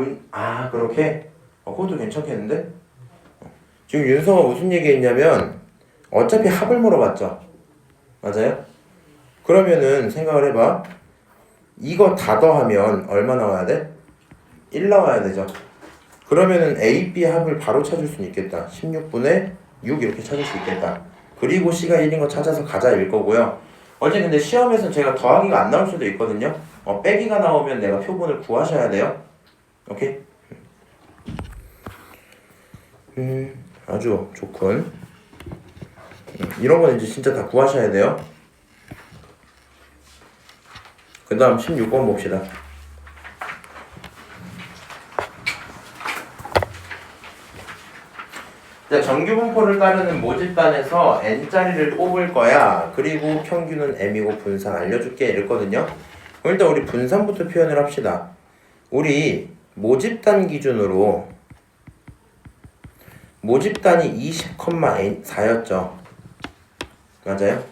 그렇게? 그것도 괜찮겠는데? 지금 윤서가 무슨 얘기했냐면 어차피 합을 물어봤죠. 맞아요? 그러면은 생각을 해봐. 이거 다 더하면 얼마 나와야 돼? 1 나와야 되죠. 그러면은 A, B 합을 바로 찾을 수는 있겠다. 16분의 6 이렇게 찾을 수 있겠다. 그리고 C가 1인 거 찾아서 가자일 거고요. 어제 근데 시험에서 제가 더하기가 안 나올 수도 있거든요. 빼기가 나오면 내가 표본을 구하셔야 돼요. 오케이? 아주 좋군. 이런 건 이제 진짜 다 구하셔야 돼요. 그 다음 16번 봅시다. 자, 정규분포를 따르는 모집단에서 n자리를 뽑을 거야. 그리고 평균은 m이고 분산 알려줄게 이랬거든요. 그럼 일단 우리 분산부터 표현을 합시다. 우리 모집단 기준으로 모집단이 20,4였죠. 맞아요?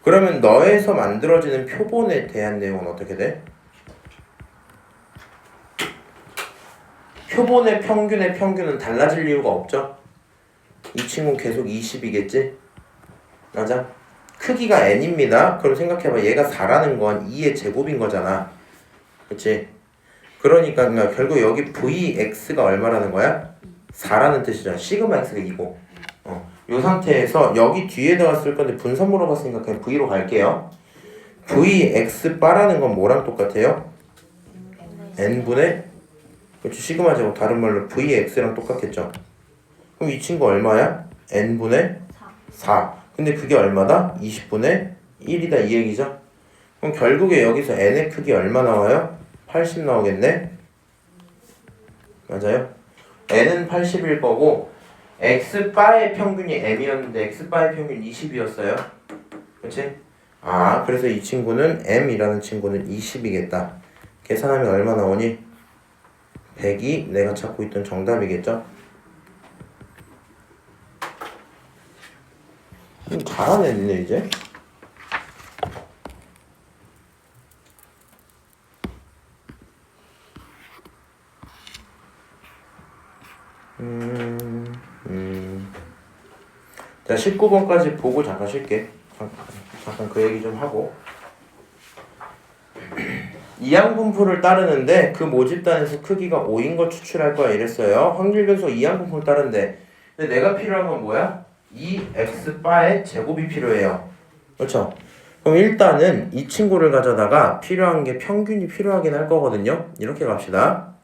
그러면 너에서 만들어지는 표본에 대한 내용은 어떻게 돼? 표본의 평균은 달라질 이유가 없죠? 이 친구는 계속 20이겠지? 맞아? 크기가 n입니다. 그럼 생각해봐. 얘가 4라는 건 2의 제곱인 거잖아. 그치? 그러니까 결국 여기 Vx가 얼마라는 거야? 4라는 뜻이잖아. 시그마 x가 2고. 이 상태에서 여기 뒤에다가 쓸 건데 분산 물어봤으니까 그냥 V로 갈게요. Vx 바라는 건 뭐랑 똑같아요? n분의 그렇지 시그마 제곱 다른 말로 Vx랑 똑같겠죠. 그럼 이 친구 얼마야? n분의 4. 근데 그게 얼마다? 20분의 1이다 이 얘기죠. 그럼 결국에 여기서 n의 크기 얼마 나와요? 80 나오겠네? 맞아요? n은 80일 거고 x바의 평균이 m이었는데 x바의 평균이 20이었어요. 그치? 아 그래서 이 친구는 m이라는 친구는 20이겠다. 계산하면 얼마 나오니? 100이 내가 찾고 있던 정답이겠죠? 잘하네 니네 이제. 자 19번까지 보고 잠깐 쉴게. 잠깐 그 얘기 좀 하고. 이항분포를 따르는데 그 모집단에서 크기가 5인 걸 추출할 거야 이랬어요. 확률 변수 이항분포를 따르는데 근데 내가 필요한 건 뭐야? 2x바의 제곱이 필요해요. 그렇죠? 그럼 일단은 이 친구를 가져다가 필요한 게 평균이 필요하긴 할 거거든요. 이렇게 갑시다.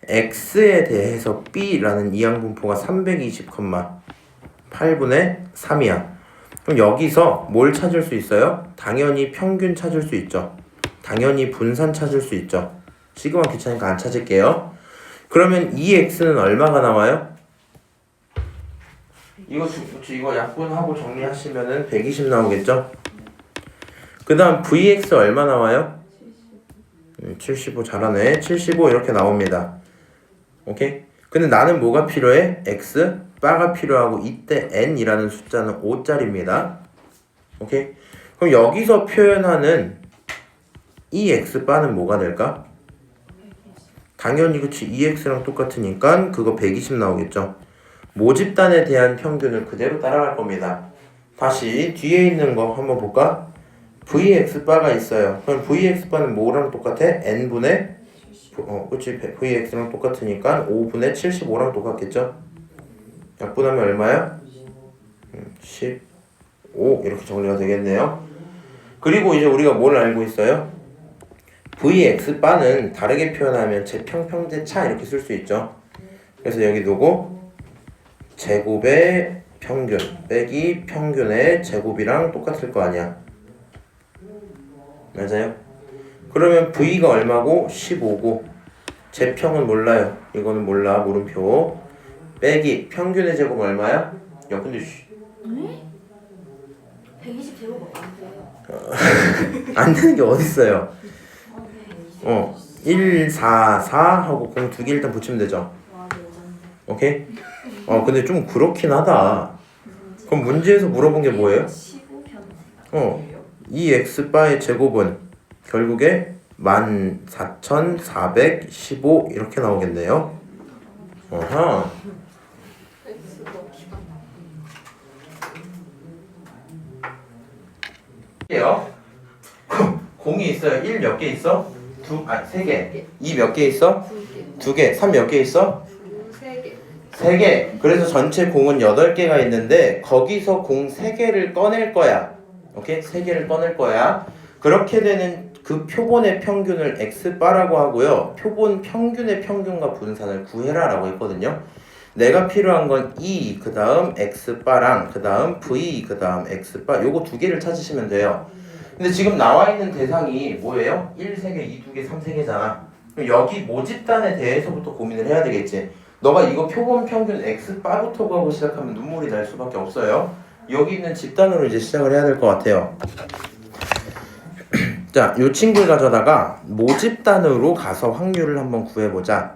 x에 대해서 b라는 이항분포가 320,8분의 3이야. 그럼 여기서 뭘 찾을 수 있어요? 당연히 평균 찾을 수 있죠. 당연히 분산 찾을 수 있죠. 시그마 귀찮으니까 안 찾을게요. 그러면 2x는 얼마가 나와요? 이거 약분하고 정리하시면은 120 나오겠죠? 그 다음 vx 얼마 나와요? 75 잘하네. 75 이렇게 나옵니다. 오케이? 근데 나는 뭐가 필요해? x 바가 필요하고 이때 n이라는 숫자는 5짜리입니다. 오케이? 그럼 여기서 표현하는 이 x 바는 뭐가 될까? 당연히 그치 2x랑 똑같으니까 그거 120 나오겠죠. 모집단에 대한 평균을 그대로 따라갈 겁니다. 다시 뒤에 있는 거 한번 볼까? vx바가 있어요. 그럼 vx바는 뭐랑 똑같아? n분의 그치 vx랑 똑같으니까 5분의 75랑 똑같겠죠? 약분하면 얼마야? 15 이렇게 정리가 되겠네요. 그리고 이제 우리가 뭘 알고 있어요? vx바는 다르게 표현하면 제평평제차 이렇게 쓸 수 있죠. 그래서 여기 두고 제곱의 평균 빼기 평균의 제곱이랑 똑같을 거 아니야. 맞아요? 그러면 v가 얼마고? 15고 제평은 몰라요. 이거는 몰라. 물음표 빼기 평균의 제곱 얼마야? 야 근데 120 제곱 안 돼요. 안 되는 게 어딨어요. 1, 4, 4 하고 공 두 개 일단 붙이면 되죠. 와 레전드. 오케이? 근데 좀 그렇긴 하다. 그럼 문제에서 물어본 게 뭐예요? 15편이세요. 이 x바의 제곱은 결국에 14,415 이렇게 나오겠네요. 어하. 공이 있어요. 1 몇 개 있어? 3개. 2 몇 개 있어? 2개. 3 몇 개 있어? 3개. 그래서 전체 공은 8개가 있는데 거기서 공 3개를 꺼낼 거야. 오케이? 3개를 꺼낼 거야. 그렇게 되는 그 표본의 평균을 x바라고 하고요. 표본 평균의 평균과 분산을 구해라 라고 했거든요. 내가 필요한 건 2, 그 다음 x바랑 그 다음 v, 그 다음 x바 요거 두 개를 찾으시면 돼요. 근데 지금 나와 있는 대상이 뭐예요? 1, 3개, 2, 2개, 3, 3개잖아. 그럼 여기 모집단에 대해서부터 고민을 해야 되겠지. 너가 이거 표본 평균 X 바부터 가고 시작하면 눈물이 날 수밖에 없어요. 여기 있는 집단으로 이제 시작을 해야 될 것 같아요. 자, 요 친구를 가져다가 모집단으로 가서 확률을 한번 구해보자.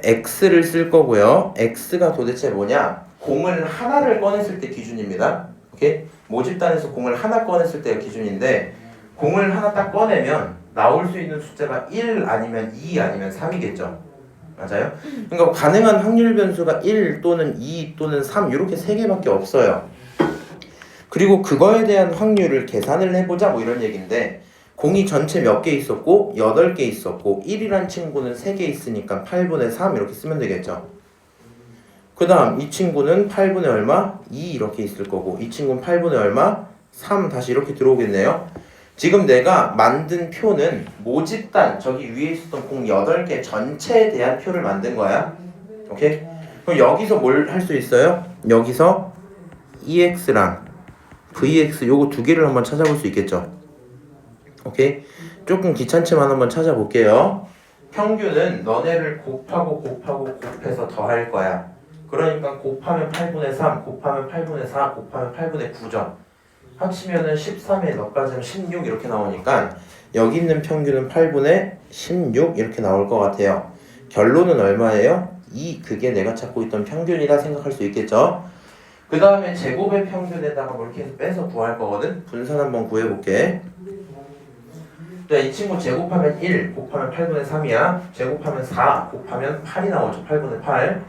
X를 쓸 거고요. X가 도대체 뭐냐? 공을 하나를 꺼냈을 때 기준입니다. 오케이? 모집단에서 공을 하나 꺼냈을 때가 기준인데 공을 하나 딱 꺼내면 나올 수 있는 숫자가 1 아니면 2 아니면 3이겠죠. 맞아요? 그러니까 가능한 확률 변수가 1 또는 2 또는 3 이렇게 3개밖에 없어요. 그리고 그거에 대한 확률을 계산을 해보자 뭐 이런 얘기인데 공이 전체 몇 개 있었고 8개 있었고 1이란 친구는 3개 있으니까 8분의 3 이렇게 쓰면 되겠죠. 그 다음 이 친구는 8분의 얼마? 2 이렇게 있을 거고 이 친구는 8분의 얼마? 3 다시 이렇게 들어오겠네요. 지금 내가 만든 표는 모집단 저기 위에 있었던 공 8개 전체에 대한 표를 만든 거야. 오케이? 그럼 여기서 뭘 할 수 있어요? 여기서 EX랑 VX 요거 두 개를 한번 찾아볼 수 있겠죠. 오케이? 조금 귀찮지만 한번 찾아볼게요. 평균은 너네를 곱하고 곱해서 더할 거야. 그러니까 곱하면 8분의 3, 곱하면 8분의 4, 곱하면 8분의 9죠. 합치면은 13에 너까지 하면 16 이렇게 나오니까 여기 있는 평균은 8분의 16 이렇게 나올 것 같아요. 결론은 얼마예요? 2 그게 내가 찾고 있던 평균이라 생각할 수 있겠죠. 그 다음에 제곱의 평균에다가 뭐 이렇게 해서 빼서 구할 거거든. 분산 한번 구해볼게. 자, 이 친구 제곱하면 1 곱하면 8분의 3이야. 제곱하면 4 곱하면 8이 나오죠. 8분의 8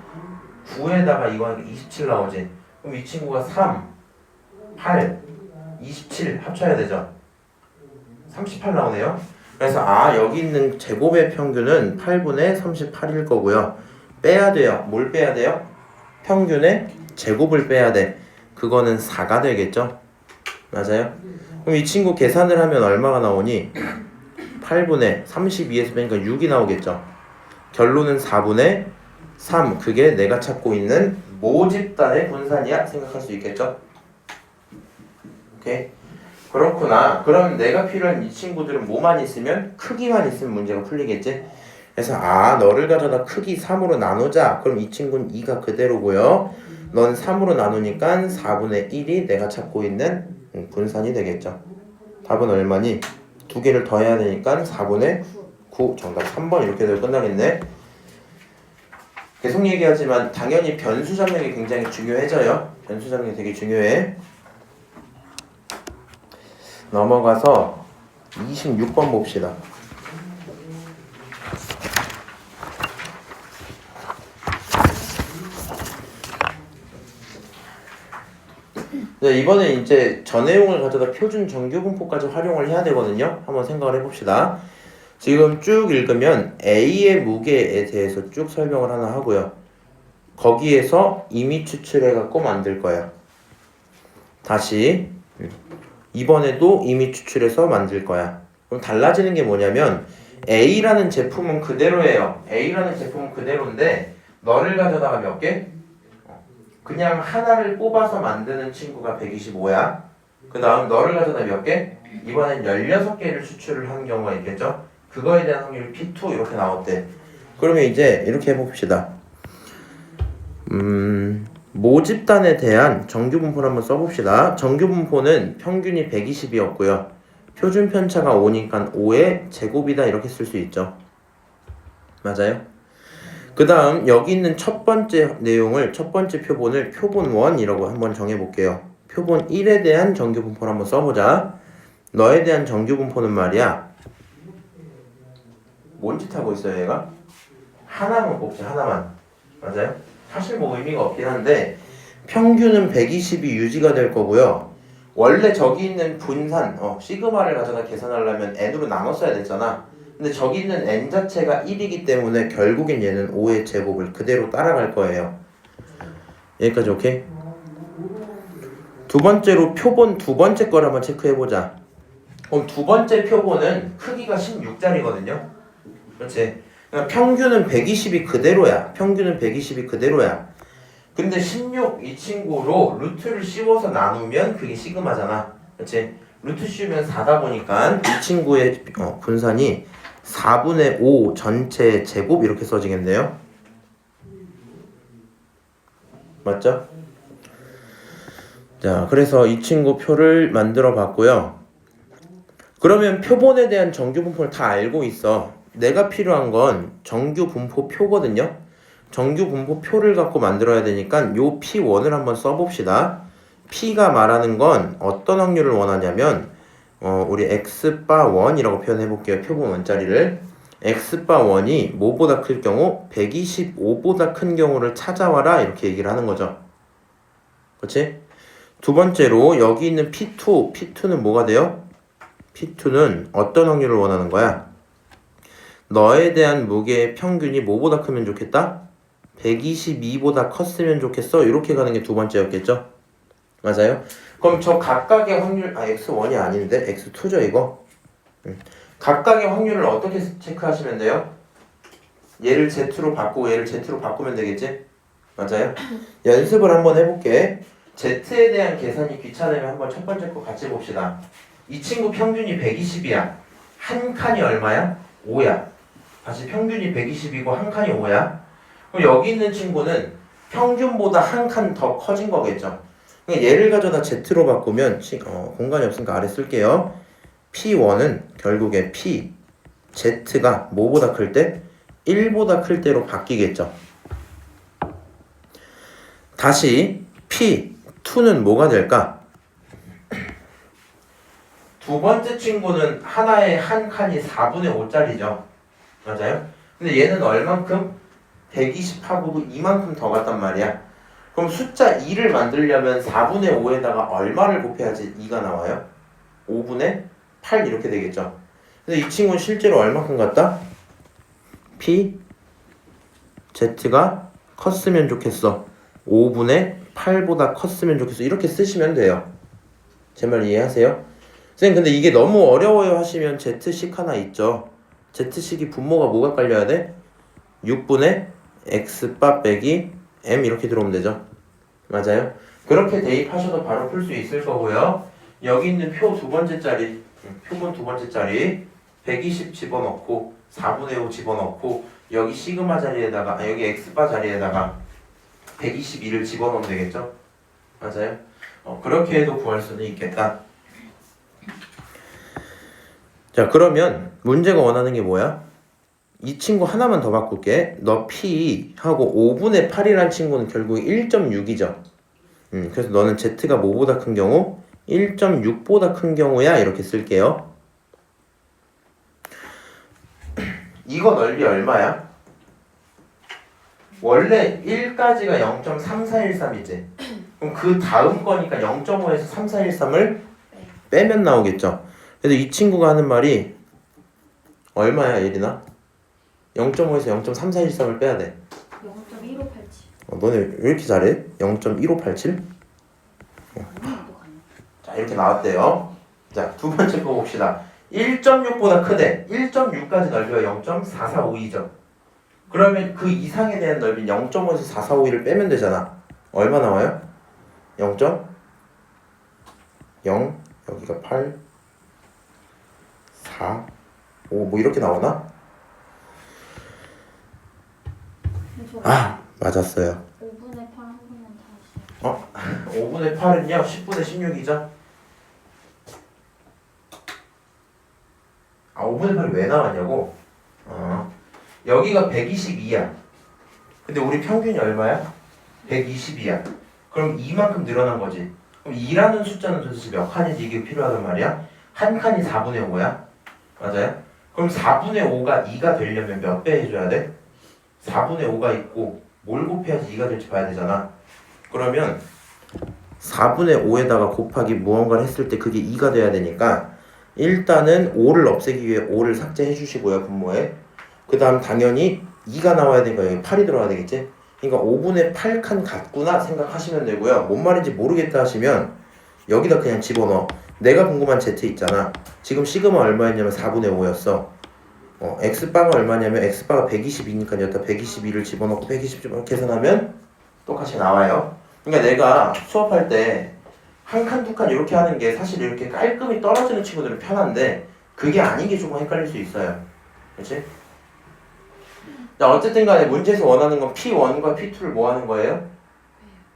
9에다가 이거 하니까 27 나오지. 그럼 이 친구가 3 8 27 합쳐야 되죠. 38 나오네요. 그래서 여기 있는 제곱의 평균은 8분의 38일 거고요. 빼야 돼요. 뭘 빼야 돼요? 평균의 제곱을 빼야 돼. 그거는 4가 되겠죠. 맞아요? 그럼 이 친구 계산을 하면 얼마가 나오니? 8분의 32에서 빼니까 6이 나오겠죠. 결론은 4분의 3 그게 내가 찾고 있는 모집단의 분산이야 생각할 수 있겠죠. 오케이. 그렇구나. 그럼 내가 필요한 이 친구들은 뭐만 있으면 크기만 있으면 문제가 풀리겠지. 그래서 너를 가져다 크기 3으로 나누자. 그럼 이 친구는 2가 그대로고요. 넌 3으로 나누니까 4분의 1이 내가 찾고 있는 분산이 되겠죠. 답은 얼마니? 두 개를 더해야 되니까 4분의 9 정답 3번 이렇게 되면 끝나겠네. 계속 얘기하지만 당연히 변수 잡는 게 굉장히 중요해져요. 변수 잡는 게 되게 중요해. 넘어가서 26번 봅시다. 네, 이번에 이제 저 내용을 가져다 표준 정규분포까지 활용을 해야 되거든요. 한번 생각을 해봅시다. 지금 쭉 읽으면 A의 무게에 대해서 쭉 설명을 하나 하고요. 거기에서 임의 추출해갖고 만들 거야. 다시 이번에도 임의 추출해서 만들 거야. 그럼 달라지는 게 뭐냐면 A라는 제품은 그대로예요. A라는 제품은 그대로인데 너를 가져다가 몇 개? 그냥 하나를 뽑아서 만드는 친구가 125야. 그 다음 너를 가져다 몇 개? 이번엔 16개를 추출을 하는 경우가 있겠죠? 그거에 대한 확률이 P2 이렇게 나왔대. 그러면 이제 이렇게 해봅시다. 모집단에 대한 정규분포를 한번 써봅시다. 정규분포는 평균이 120이었고요. 표준 편차가 5니까 5의 제곱이다 이렇게 쓸 수 있죠. 맞아요? 그 다음 여기 있는 첫 번째 내용을 첫 번째 표본을 표본 1이라고 한번 정해볼게요. 표본 1에 대한 정규분포를 한번 써보자. 너에 대한 정규분포는 말이야 뭔 짓 하고 있어요 얘가? 하나만 뽑지 하나만. 맞아요? 사실 뭐 의미가 없긴 한데 평균은 120이 유지가 될 거고요. 원래 저기 있는 분산 시그마를 가져다 계산하려면 n으로 나눴어야 됐잖아. 근데 저기 있는 n 자체가 1이기 때문에 결국엔 얘는 5의 제곱을 그대로 따라갈 거예요. 여기까지 오케이? 두 번째로 표본 두 번째 걸 한번 체크해보자. 그럼 두 번째 표본은 크기가 16짜리거든요. 그렇지? 그러니까 평균은 120이 그대로야. 평균은 120이 그대로야. 근데 16 이 친구로 루트를 씌워서 나누면 그게 시그마잖아. 그렇지? 루트 씌우면 4다 보니까 이 친구의 분산이 4분의 5 전체 제곱 이렇게 써지겠네요. 맞죠? 자, 그래서 이 친구 표를 만들어 봤고요. 그러면 표본에 대한 정규 분포를 다 알고 있어. 내가 필요한 건 정규 분포 표거든요. 정규 분포 표를 갖고 만들어야 되니까 요 P1을 한번 써봅시다. P가 말하는 건 어떤 확률을 원하냐면 우리 X바 1이라고 표현해 볼게요. 표본 원자리를. X바 1이 뭐보다 클 경우 125보다 큰 경우를 찾아와라 이렇게 얘기를 하는 거죠. 그렇지? 두 번째로 여기 있는 P2는 뭐가 돼요? P2는 어떤 확률을 원하는 거야? 너에 대한 무게의 평균이 뭐보다 크면 좋겠다? 122보다 컸으면 좋겠어. 이렇게 가는 게 두 번째였겠죠? 맞아요? 그럼 저 각각의 확률, X1이 아닌데 X2죠 이거? 각각의 확률을 어떻게 체크하시면 돼요? 얘를 Z로 바꾸고 얘를 Z로 바꾸면 되겠지? 맞아요? 연습을 한번 해볼게. Z에 대한 계산이 귀찮으면 한번 첫 번째 거 같이 봅시다. 이 친구 평균이 120이야. 한 칸이 얼마야? 5야. 다시 평균이 120이고 한 칸이 5야. 그럼 여기 있는 친구는 평균보다 한 칸 더 커진 거겠죠. 그러니까 얘를 가져다 Z로 바꾸면 공간이 없으니까 아래 쓸게요. P1은 결국에 P, Z가 뭐보다 클 때? 1보다 클 때로 바뀌겠죠. 다시 P2는 뭐가 될까? 두 번째 친구는 하나에 한 칸이 4분의 5짜리죠. 맞아요? 근데 얘는 얼만큼? 120하고도 이만큼 더 갔단 말이야. 그럼 숫자 2를 만들려면 4분의 5에다가 얼마를 곱해야지 2가 나와요? 5분의 8 이렇게 되겠죠. 근데 이 친구는 실제로 얼마큼 갔다? P, Z가 컸으면 좋겠어. 5분의 8보다 컸으면 좋겠어. 이렇게 쓰시면 돼요. 제 말 이해하세요? 선생님 근데 이게 너무 어려워요 하시면 Z식 하나 있죠. Z식이 분모가 뭐가 깔려야 돼? 6분의 X바 빼기 M 이렇게 들어오면 되죠. 맞아요? 그렇게 대입하셔도 바로 풀 수 있을 거고요. 여기 있는 표 두 번째 자리, 표본 두 번째 자리 120 집어넣고 4분의 5 집어넣고 여기 시그마 자리에다가 여기 X바 자리에다가 122를 집어넣으면 되겠죠? 맞아요? 그렇게 해도 구할 수는 있겠다. 자, 그러면 문제가 원하는 게 뭐야? 이 친구 하나만 더 바꿀게. 너 P하고 5분의 8이란 친구는 결국 1.6이죠. 그래서 너는 Z가 뭐보다 큰 경우? 1.6보다 큰 경우야. 이렇게 쓸게요. 이거 넓이 얼마야? 원래 1까지가 0.3413이지. 그럼 그 다음 거니까 0.5에서 3413을 빼면 나오겠죠. 그래서 이 친구가 하는 말이 얼마야, 예린아? 0.5에서 0.3413을 빼야 돼. 0.1587. 너네 왜 이렇게 잘해? 0.1587? 자, 이렇게 나왔대요. 자, 두 번째 거 봅시다. 1.6보다 크대. 1.6까지 넓이가 0.4452죠. 그러면 그 이상에 대한 넓이는 0.5에서 4452를 빼면 되잖아. 얼마 나와요? 0.0 여기가 8 4 5 뭐 이렇게 나오나? 아, 맞았어요. 5분의 8 한 번만 다시. 5분의 8은요 10분의 16이죠. 5분의 8이 왜 나왔냐고? 여기가 122야. 근데 우리 평균이 얼마야? 120이야. 그럼 이만큼 늘어난 거지. 그럼 2라는 숫자는 도대체 몇 칸인지 이게 필요하단 말이야? 한 칸이 4분의 5야. 맞아요? 그럼 4분의 5가 2가 되려면 몇 배 해줘야 돼? 4분의 5가 있고 뭘 곱해야지 2가 될지 봐야 되잖아. 그러면 4분의 5에다가 곱하기 무언가를 했을 때 그게 2가 돼야 되니까 일단은 5를 없애기 위해 5를 삭제해 주시고요. 분모에. 그 다음 당연히 2가 나와야 되니까 여기 8이 들어가야 되겠지? 그러니까 5분의 8칸 같구나 생각하시면 되고요. 뭔 말인지 모르겠다 하시면 여기다 그냥 집어넣어. 내가 궁금한 Z 있잖아. 지금 시그마 얼마였냐면 4분의 5였어. X바가 얼마냐면 X바가 120이니까 여기다 122를 집어넣고 120 계산하면 똑같이 나와요. 그러니까 내가 수업할 때 한 칸 두 칸 이렇게 하는 게 사실 이렇게 깔끔히 떨어지는 친구들은 편한데 그게 아닌 게 조금 헷갈릴 수 있어요. 그렇지? 자, 어쨌든 간에 문제에서 원하는 건 P1과 P2를 뭐 하는 거예요?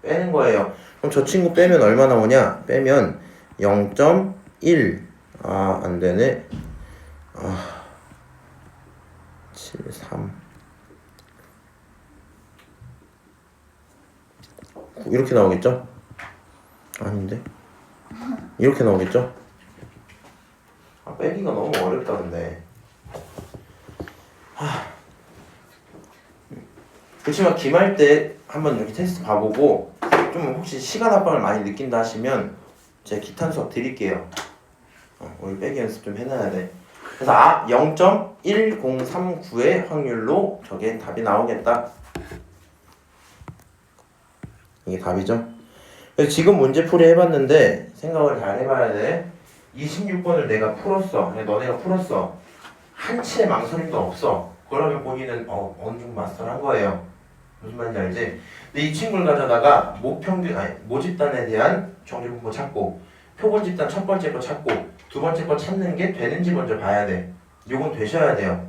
빼는 거예요. 그럼 저 친구 빼면 얼마 나오냐? 빼면 0.1. 아, 안 되네. 7, 3. 9 이렇게 나오겠죠? 아닌데? 이렇게 나오겠죠? 아, 빼기가 너무 어렵다 근데. 그렇지만 기말 때 한번 이렇게 테스트 봐보고 좀 혹시 시간 압박을 많이 느낀다 하시면 제가 기탄 수업 드릴게요. 우리 빼기 연습 좀 해놔야 돼. 그래서 0.1039의 확률로 저게 답이 나오겠다. 이게 답이죠. 그래서 지금 문제풀이 해봤는데 생각을 잘 해봐야 돼. 26번을 내가 풀었어. 너네가 풀었어. 한치의 망설임도 없어. 그러면 본인은 어느 정도 마스터를 한 거예요. 무슨 말인지 알지? 근데 이 친구를 가져다가 모집단에 대한 정규분포 찾고 표본 집단 첫 번째 거 찾고 두 번째 거 찾는 게 되는지 먼저 봐야 돼. 요건 되셔야 돼요.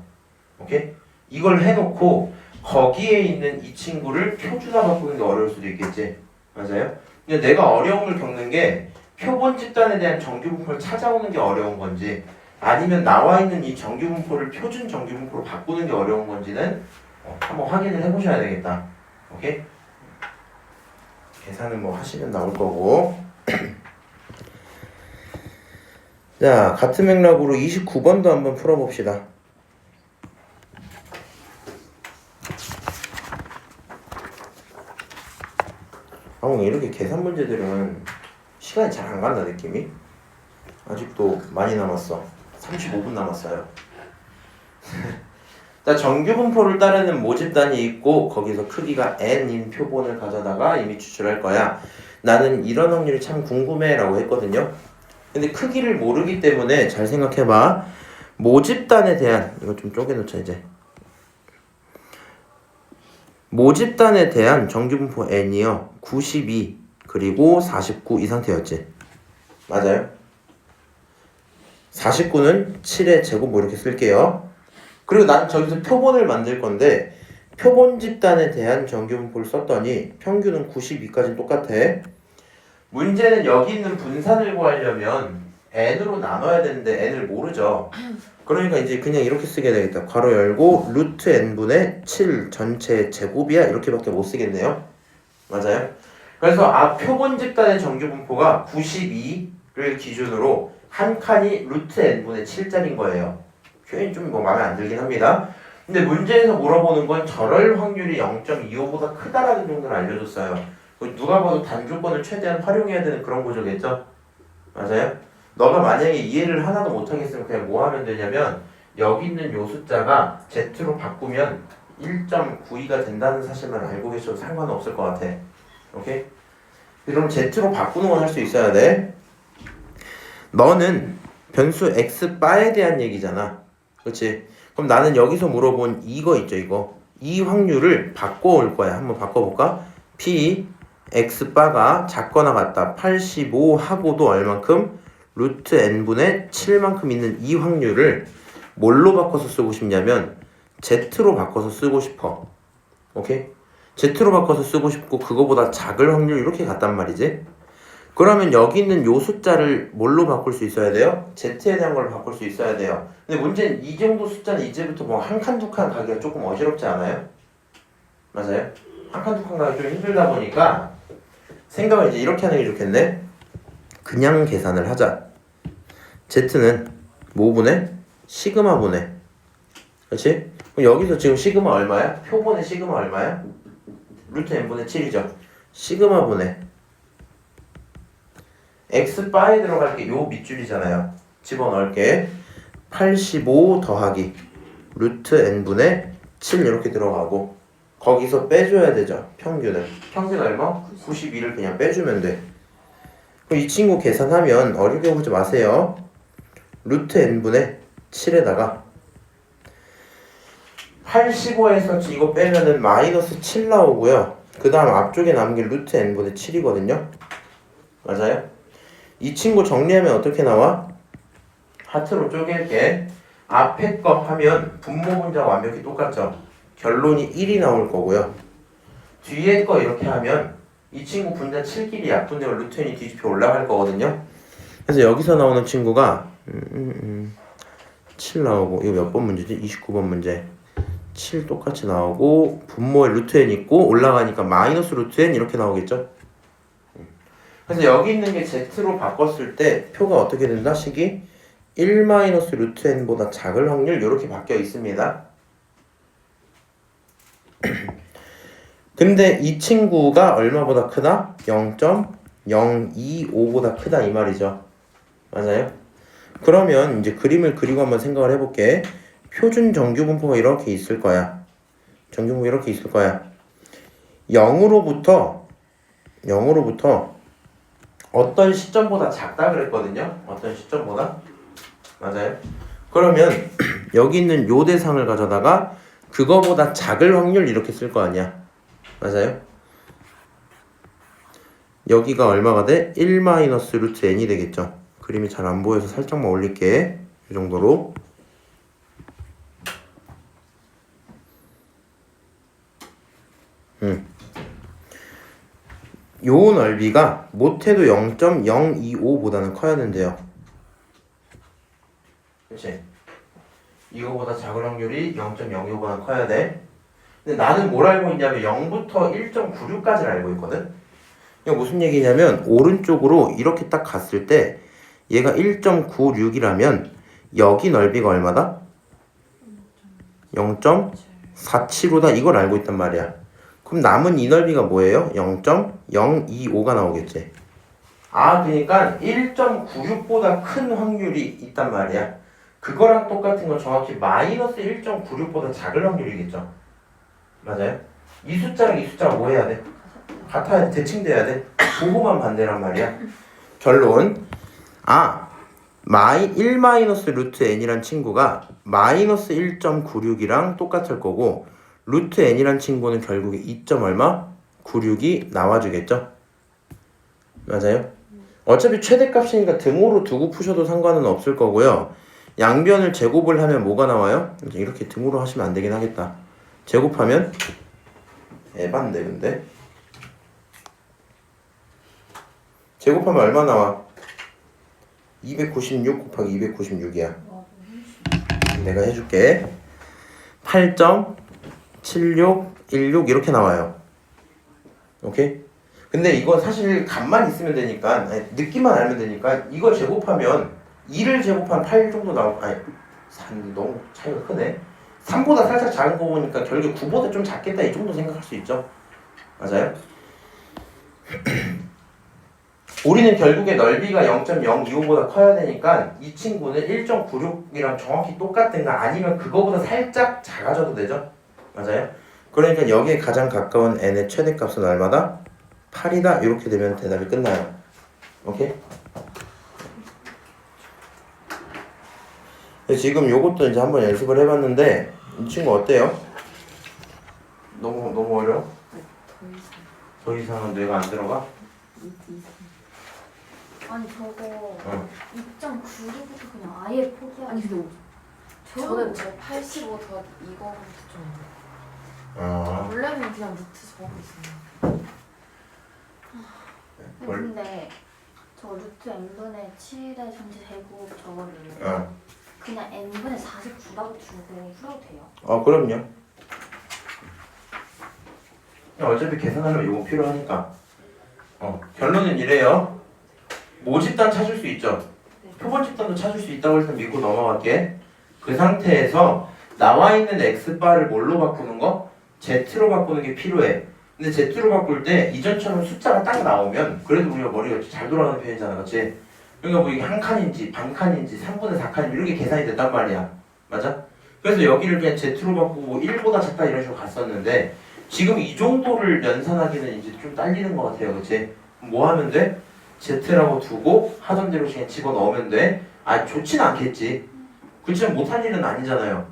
오케이? 이걸 해놓고 거기에 있는 이 친구를 표준화 바꾸는 게 어려울 수도 있겠지. 맞아요? 근데 내가 어려움을 겪는 게 표본 집단에 대한 정규분포를 찾아오는 게 어려운 건지 아니면 나와 있는 이 정규분포를 표준 정규분포로 바꾸는 게 어려운 건지는 한번 확인을 해보셔야 되겠다. 오케이? 계산은 뭐 하시면 나올 거고. 자, 같은 맥락으로 29번도 한번 풀어봅시다. 오늘 이렇게 계산 문제들은 시간이 잘 안 간다 느낌이. 아직도 많이 남았어. 35분 남았어요. 자, 정규분포를 따르는 모집단이 있고 거기서 크기가 n인 표본을 가져다가 이미 추출할 거야. 나는 이런 확률이 참 궁금해 라고 했거든요. 근데 크기를 모르기 때문에 잘 생각해봐. 모집단에 대한, 이거 좀 쪼개놓자 이제. 모집단에 대한 정규분포 n이요 92 그리고 49 이 상태였지. 맞아요? 49는 7의 제곱 뭐 이렇게 쓸게요. 그리고 난 저기서 표본을 만들 건데 표본 집단에 대한 정규분포를 썼더니 평균은 92까지 똑같아. 문제는 여기 있는 분산을 구하려면 n으로 나눠야 되는데 n을 모르죠. 그러니까 이제 그냥 이렇게 쓰게 되겠다. 괄호 열고 루트 n분의 7 전체 제곱이야 이렇게밖에 못 쓰겠네요. 맞아요? 그래서 표본 집단의 정규분포가 92를 기준으로 한 칸이 루트 n분의 7짜리인 거예요. 표현이 좀 뭐 마음에 안 들긴 합니다. 근데 문제에서 물어보는 건 저럴 확률이 0.25보다 크다라는 정도를 알려줬어요. 누가 봐도 단조건을 최대한 활용해야 되는 그런 구조겠죠? 맞아요? 너가 만약에 이해를 하나도 못하겠으면 그냥 뭐 하면 되냐면 여기 있는 요 숫자가 Z로 바꾸면 1.92가 된다는 사실만 알고 계셔도 상관없을 것 같아. 오케이? 그럼 Z로 바꾸는 건 할 수 있어야 돼. 너는 변수 X바에 대한 얘기잖아. 그렇지? 그럼 나는 여기서 물어본 이거 있죠, 이거. 이 확률을 바꿔올 거야. 한번 바꿔볼까? P X바가 작거나 같다. 85하고도 얼만큼? 루트 n분의 7만큼 있는 이 확률을 뭘로 바꿔서 쓰고 싶냐면 Z로 바꿔서 쓰고 싶어. 오케이? Z로 바꿔서 쓰고 싶고 그거보다 작을 확률 이렇게 같단 말이지. 그러면 여기 있는 요 숫자를 뭘로 바꿀 수 있어야 돼요? Z에 대한 걸 바꿀 수 있어야 돼요. 근데 문제는 이 정도 숫자는 이제부터 뭐 한 칸 두 칸 가기가 조금 어지럽지 않아요? 맞아요? 한 칸 두 칸 가기 좀 힘들다 보니까 생각을 이제 이렇게 하는 게 좋겠네. 그냥 계산을 하자. Z는 뭐분의? 시그마분의. 그렇지? 그럼 여기서 지금 시그마 얼마야? 표본의 시그마 얼마야? 루트 n분의 7이죠. 시그마분의 X바에 들어갈 게 요 밑줄이잖아요. 집어넣을게. 85 더하기 루트 n분의 7 이렇게 들어가고 거기서 빼줘야 되죠. 평균을. 평균 얼마? 92를 그냥 빼주면 돼. 그럼 이 친구 계산하면 어렵게 보지 마세요. 루트 n분의 7에다가 85에서 이거 빼면은 마이너스 7 나오고요. 그 다음 앞쪽에 남은 게 루트 n분의 7이거든요. 맞아요? 이 친구 정리하면 어떻게 나와? 하트로 쪼갤게. 앞에 거 하면 분모 분자가 완벽히 똑같죠. 결론이 1이 나올 거고요. 뒤에 거 이렇게 하면 이 친구 분자 7끼리 약분되고 루트 n이 뒤집혀 올라갈 거거든요. 그래서 여기서 나오는 친구가 7 나오고, 이거 몇 번 문제지? 29번 문제. 7 똑같이 나오고, 분모에 루트 n 있고 올라가니까 마이너스 루트 n 이렇게 나오겠죠. 그래서 여기 있는 게 z로 바꿨을 때 표가 어떻게 된다? 식이 1 마이너스 루트 n보다 작을 확률 이렇게 바뀌어 있습니다. 근데 이 친구가 얼마보다 크다? 0.025보다 크다 이 말이죠. 맞아요? 그러면 이제 그림을 그리고 한번 생각을 해볼게. 표준 정규 분포가 이렇게 있을 거야. 정규 분포 이렇게 있을 거야. 0으로부터 어떤 시점보다 작다 그랬거든요. 어떤 시점보다. 맞아요? 그러면 여기 있는 요 대상을 가져다가 그거보다 작을 확률 이렇게 쓸 거 아니야. 맞아요? 여기가 얼마가 돼? 1 마이너스 루트 n이 되겠죠. 그림이 잘 안 보여서 살짝만 올릴게. 이 정도로. 요 넓이가 못해도 0.025보다는 커야 된대요. 그치? 이거보다 작은 확률이 0.025보다 커야 돼. 근데 나는 뭘 알고 있냐면 0부터 1.96까지를 알고 있거든. 이거 무슨 얘기냐면 오른쪽으로 이렇게 딱 갔을 때 얘가 1.96이라면 여기 넓이가 얼마다? 0.475다 이걸 알고 있단 말이야. 그럼 남은 이 넓이가 뭐예요? 0.025가 나오겠지. 아, 그러니까 1.96보다 큰 확률이 있단 말이야. 그거랑 똑같은 건 정확히 마이너스 1.96보다 작을 확률이겠죠. 맞아요? 이 숫자랑 이 숫자가 뭐 해야 돼? 같아야 돼. 대칭돼야 돼. 부호만 반대란 말이야. 결론. 1 마이너스 루트 n이란 친구가 마이너스 1.96이랑 똑같을 거고 루트 n이란 친구는 결국에 2. 얼마? 96이 나와주겠죠? 맞아요? 어차피 최대값이니까 등호로 두고 푸셔도 상관은 없을 거고요. 양변을 제곱을 하면 뭐가 나와요? 이렇게 등호로 하시면 안 되긴 하겠다. 제곱하면 에반데 근데 제곱하면 얼마 나와? 296 곱하기 296이야. 내가 해줄게. 8.7616 이렇게 나와요. 오케이? 근데 이거 사실 값만 있으면 되니까, 아니, 느낌만 알면 되니까 이거 제곱하면 2를 제곱한 8 정도 나올. 아니 3 너무 차이가 크네. 3보다 살짝 작은 거 보니까 결국에 9보다 좀 작겠다 이 정도 생각할 수 있죠. 맞아요? 우리는 결국에 넓이가 0.025보다 커야 되니까 이 친구는 1.96이랑 정확히 똑같든가 아니면 그거보다 살짝 작아져도 되죠. 맞아요? 그러니까 여기에 가장 가까운 n의 최대값은 얼마다? 8이다. 이렇게 되면 대답이 끝나요. 오케이? 지금 요것도 이제 한번 연습을 해봤는데 이 친구 어때요? 너무 어려워? 더 이상은 뇌가 안 들어가? 아니 저거 2.96부터 그냥 아예 포기하고. 아니 근데 저는 저 85 더 이거부터 좀 원래는 그냥 루트 적고 있어요. 근데 저 루트 n분의 7의 전체 제곱 저거를 그냥 n분의 49라고 주고 풀어도 돼요? 그럼요. 어차피 계산하려면 이거 필요하니까. 결론은 이래요. 모집단 찾을 수 있죠. 표본 집단도 찾을 수 있다고 일단 믿고 넘어갈게. 그 상태에서 나와 있는 x바를 뭘로 바꾸는 거? z로 바꾸는 게 필요해. 근데 z로 바꿀 때 이전처럼 숫자가 딱 나오면 그래도 우리가 머리가 잘 돌아가는 편이잖아, 그렇지? 그러니까 뭐 이게 한 칸인지 반 칸인지 3분의 4칸인지 이렇게 계산이 됐단 말이야. 맞아? 그래서 여기를 그냥 z로 바꾸고 1보다 작다 이런 식으로 갔었는데 지금 이 정도를 연산하기는 이제 좀 딸리는 것 같아요, 그렇지? 뭐 하면 돼? z라고 두고 하던 대로 그냥 집어넣으면 돼? 좋진 않겠지. 그렇지만 못할 일은 아니잖아요.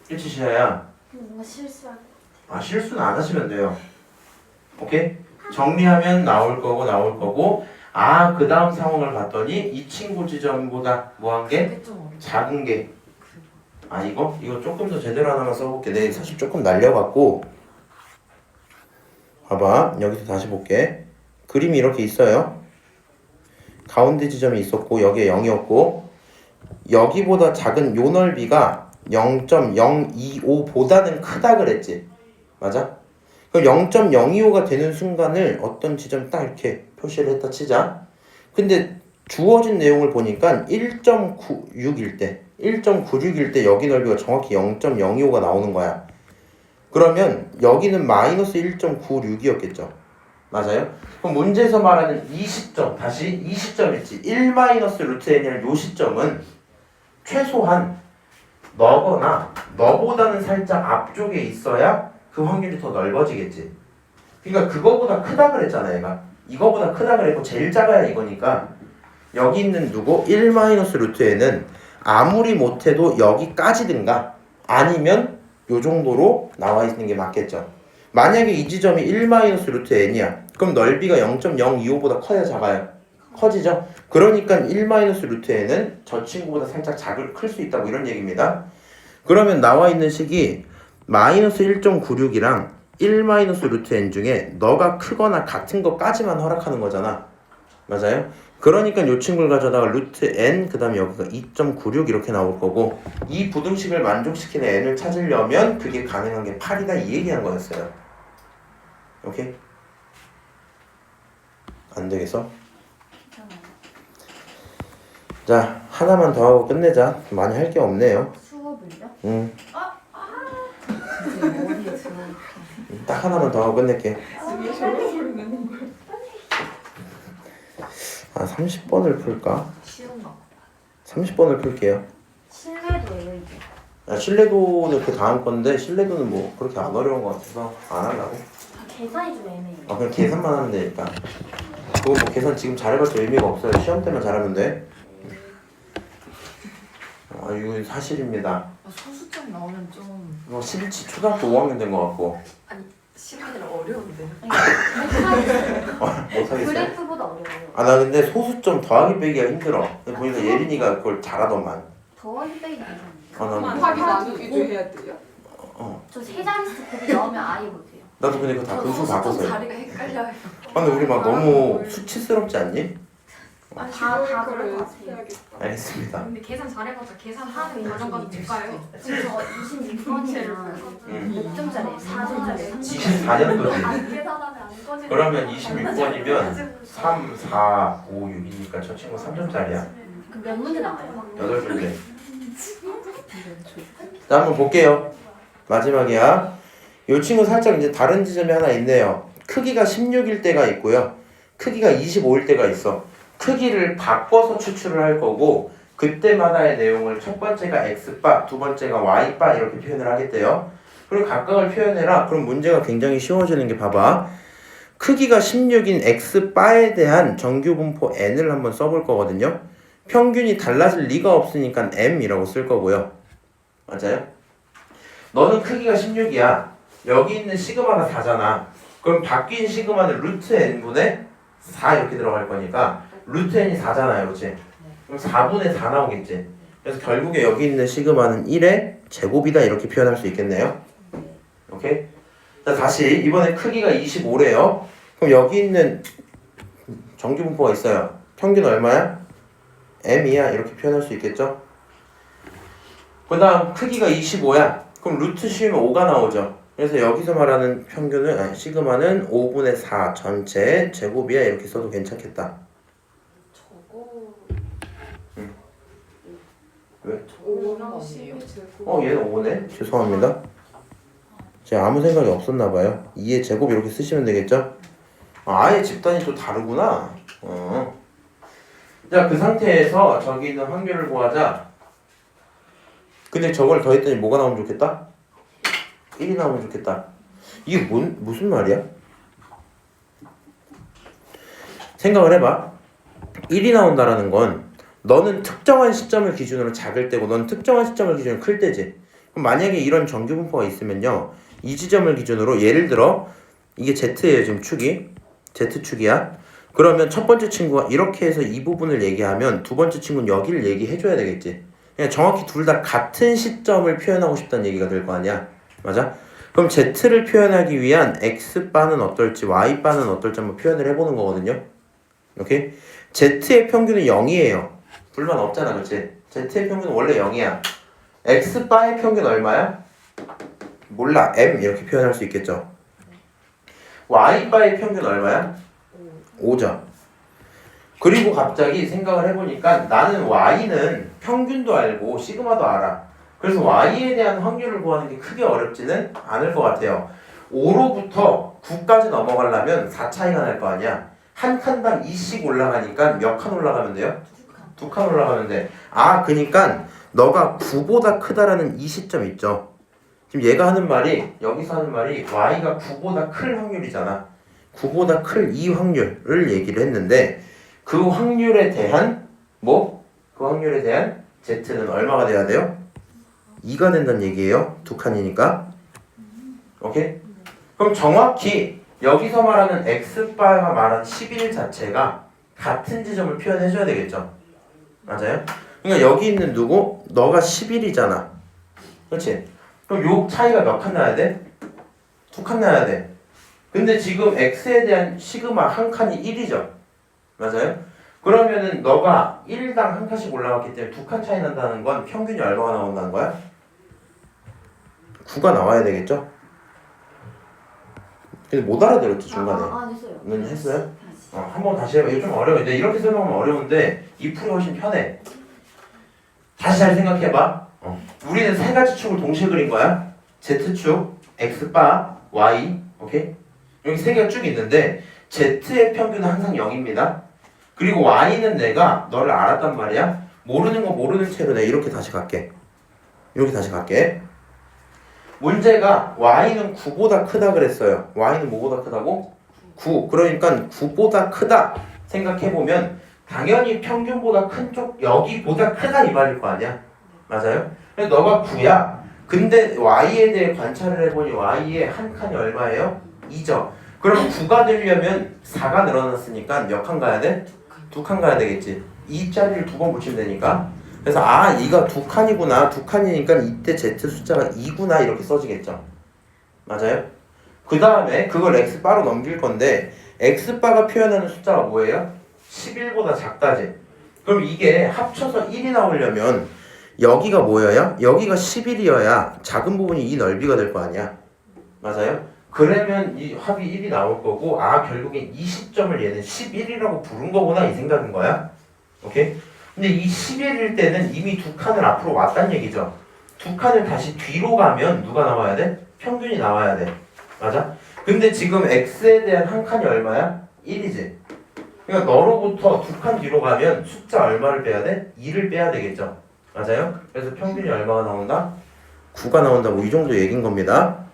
그렇지, 시아야? 뭔가 실수할 것 같아. 실수는 안 하시면 돼요. 오케이? 정리하면 나올 거고 아, 그 다음 상황을 봤더니 이 친구 지점보다 뭐한 게? 그게 좀 어렵다. 작은 게. 아, 이거 조금 더 제대로 하나만 써볼게. 내가 사실 조금 날려갖고. 봐봐, 여기서 다시 볼게. 그림이 이렇게 있어요. 가운데 지점이 있었고 여기에 0이었고 여기보다 작은 요 넓이가 0.025보다는 크다 그랬지. 맞아? 그럼 0.025가 되는 순간을 어떤 지점 딱 이렇게 표시를 했다 치자. 근데 주어진 내용을 보니까 1.96일 때 1.96일 때 여기 넓이가 정확히 0.025가 나오는 거야. 그러면 여기는 마이너스 1.96이었겠죠. 맞아요? 그럼 문제에서 말하는 이 시점, 다시 이 시점 있지. 1 마이너스 루트 n이라는 요 시점은 최소한 너거나 너보다는 살짝 앞쪽에 있어야 그 확률이 더 넓어지겠지. 그러니까 그거보다 크다 그랬잖아 얘가. 이거보다 크다 그랬고 제일 작아야 이거니까 여기 있는 누구? 1 마이너스 루트 n은 아무리 못해도 여기까지든가 아니면 요 정도로 나와 있는 게 맞겠죠. 만약에 이 지점이 1 마이너스 루트 n이야. 그럼 넓이가 0.025보다 커야 작아요? 커지죠? 그러니까 1 마이너스 루트 n은 저 친구보다 살짝 클 수 있다고 이런 얘기입니다. 그러면 나와 있는 식이 마이너스 1.96이랑 1 마이너스 루트 n 중에 너가 크거나 같은 것까지만 허락하는 거잖아. 맞아요? 그러니까 이 친구를 가져다가 루트 n 그 다음에 여기가 2.96 이렇게 나올 거고 이 부등식을 만족시키는 n을 찾으려면 그게 가능한 게 8이다 이 얘기한 거였어요. 오케이? 안 되겠어? 괜찮아요. 자 하나만 더 하고 끝내자. 많이 할 게 없네요. 수업을요? 응. 진짜 머리에 들어. 딱 하나만 더 하고 끝낼게. 아 30번을 풀까? 쉬운가? 30번을 풀게요. 신뢰도예요 이게. 아, 신뢰도는 그 다음 건데 신뢰도는 뭐 그렇게 안 어려운 것 같아서 안 하려고. 다 계산이 좀 애매해요. 아 그냥 계산만 하면 되니까. 그거 뭐 계산 지금 잘해봤자 의미가 없어요. 시험 때만 잘하면 돼. 아 이거 사실입니다. 소수점 나오면 좀 뭐 11치 초등학교 5학년 된 것 같고 시간이 어려운데. 못하겠어요. 그래프보다 어려워요. 아 나 근데 소수점 더하기 빼기가 힘들어. 근데 보니까 예린이가 그걸 잘하더만. 더하기 빼기 괜찮아요. 아, 난 곱하기 나누기도 해야 돼요? 저 세 자릿수 곱이 나오면 아예 못해요. 나도 근데 그거 다 분수 바꿔서요. 자리가 헷갈려요. 아 근데 우리 막 너무 수치스럽지 않니? 아, 다 그럴 그럴 것 같아요. 해야겠다. 알겠습니다. 근데 계산 잘해봤자 계산하는 과정까지 볼까요? 지금 저거 26번이면 몇 점짜리? 4점짜리? 24년도지. 안 계산하면 안 꺼지는 그러면 26번이면 3, 4, 5, 6이니까 저 친구 3점짜리야. 그럼 몇 문제 나와요? 8문제. 자 한번 볼게요. 마지막이야. 이 친구 살짝 이제 다른 지점이 하나 있네요. 크기가 16일 때가 있고요. 크기가 25일 때가 있어. 크기를 바꿔서 추출을 할 거고 그때마다의 내용을 첫 번째가 x바, 두 번째가 y바 이렇게 표현을 하겠대요. 그리고 각각을 표현해라. 그럼 문제가 굉장히 쉬워지는 게 봐봐. 크기가 16인 x바에 대한 정규분포 n을 한번 써볼 거거든요. 평균이 달라질 리가 없으니까 m이라고 쓸 거고요. 맞아요? 너는 크기가 16이야. 여기 있는 시그마가 4잖아. 그럼 바뀐 시그마는 루트 n분의 4 이렇게 들어갈 거니까 루트 n이 4잖아요. 그렇지? 그럼 4분의 4 나오겠지. 그래서 결국에 여기 있는 시그마는 1의 제곱이다 이렇게 표현할 수 있겠네요. 오케이? 자 다시 이번에 크기가 25래요. 그럼 여기 있는 정규분포가 있어요. 평균 얼마야? m이야 이렇게 표현할 수 있겠죠? 그 다음 크기가 25야. 그럼 루트 씌우면 5가 나오죠. 그래서 여기서 말하는 평균은 시그마는 5분의 4 전체 제곱이야 이렇게 써도 괜찮겠다. 저거 왜? 5랑 12 제곱. 얘는 5네? 죄송합니다. 제가 아무 생각이 없었나봐요. 2의 제곱 이렇게 쓰시면 되겠죠? 아예 집단이 또 다르구나. 자, 그 상태에서 저기 있는 확률을 구하자. 근데 저걸 더했더니 뭐가 나오면 좋겠다? 1이 나오면 좋겠다. 이게 무슨 말이야? 생각을 해봐. 1이 나온다라는 건 너는 특정한 시점을 기준으로 작을 때고 넌 특정한 시점을 기준으로 클 때지. 그럼 만약에 이런 정규분포가 있으면요. 이 지점을 기준으로 예를 들어 이게 Z예요 지금 축이. Z축이야. 그러면 첫 번째 친구가 이렇게 해서 이 부분을 얘기하면 두 번째 친구는 여기를 얘기해줘야 되겠지. 그냥 정확히 둘 다 같은 시점을 표현하고 싶다는 얘기가 될 거 아니야. 맞아? 그럼 Z를 표현하기 위한 X바는 어떨지 Y바는 어떨지 한번 표현을 해보는 거거든요. 오케이? Z의 평균은 0이에요. 불만 없잖아, 그치? Z의 평균은 원래 0이야. X바의 평균 얼마야? 몰라. M 이렇게 표현할 수 있겠죠. Y바의 평균 얼마야? 5죠. 그리고 갑자기 생각을 해보니까 나는 Y는 평균도 알고 시그마도 알아. 그래서 Y에 대한 확률을 구하는 게 크게 어렵지는 않을 것 같아요. 5로부터 9까지 넘어가려면 4 차이가 날 거 아니야. 한 칸당 2씩 올라가니까 몇 칸 올라가면 돼요? 2칸 올라가면 돼. 아, 그니까 너가 9보다 크다라는 이 시점 있죠. 지금 얘가 하는 말이, 여기서 하는 말이 Y가 9보다 클 확률이잖아. 9보다 클 이 확률을 얘기를 했는데 그 확률에 대한 그 확률에 대한 Z는 얼마가 돼야 돼요? 2가 된다는 얘기예요. 2칸이니까. 오케이? 그럼 정확히 여기서 말하는 X바가 말한 11 자체가 같은 지점을 표현해줘야 되겠죠. 맞아요? 그러니까 여기 있는 누구? 너가 11이잖아. 그렇지? 그럼 요 차이가 몇 칸 나야 돼? 2칸 나야 돼. 근데 지금 X에 대한 시그마 한 칸이 1이죠. 맞아요? 그러면은 너가 1당 한 칸씩 올라갔기 때문에 2칸 차이 난다는 건 평균이 얼마가 나온다는 거야? 9가 나와야 되겠죠? 근데 못 알아들었지 중간에. 했어요. 는 했어요? 한번 다시 해봐. 이거 좀 어려워. 근데 이렇게 설명하면 어려운데 이 풀이 훨씬 편해. 다시 잘 생각해봐. 우리는 세 가지 축을 동시에 그린 거야. Z축, X바, Y. 오케이? 여기 세 개가 쭉 있는데 Z의 평균은 항상 0입니다. 그리고 Y는 내가 너를 알았단 말이야. 모르는 거 모르는 채로 내가 이렇게 다시 갈게. 이렇게 다시 갈게. 문제가 Y는 9보다 크다 그랬어요. Y는 뭐보다 크다고? 9. 그러니까 9보다 크다 생각해보면 당연히 평균보다 큰 쪽 여기보다 크다 이 말일 거 아니야. 맞아요? 근데 너가 9야. 근데 Y에 대해 관찰을 해보니 Y의 한 칸이 얼마예요? 2죠. 그럼 9가 되려면 4가 늘어났으니까 몇 칸 가야 돼? 2칸 가야 되겠지. 2짜리를 2번 붙이면 되니까. 그래서 이가 2칸이구나. 2칸이니까 이때 Z 숫자가 2구나 이렇게 써지겠죠. 맞아요? 그 다음에 그걸 X바로 넘길 건데 X바가 표현하는 숫자가 뭐예요? 11보다 작다지. 그럼 이게 합쳐서 1이 나오려면 여기가 뭐여야? 여기가 11이어야 작은 부분이 이 넓이가 될 거 아니야. 맞아요? 그러면 이 합이 1이 나올 거고 결국엔 이 시점을 얘는 11이라고 부른 거구나 이 생각인 거야. 오케이? 근데 이 11일 때는 이미 2칸을 앞으로 왔단 얘기죠. 2칸을 다시 뒤로 가면 누가 나와야 돼? 평균이 나와야 돼. 맞아? 근데 지금 X에 대한 한 칸이 얼마야? 1이지. 그러니까 너로부터 2칸 뒤로 가면 숫자 얼마를 빼야 돼? 2를 빼야 되겠죠. 맞아요? 그래서 평균이 얼마가 나온다? 9가 나온다. 뭐 이 정도 얘기인 겁니다.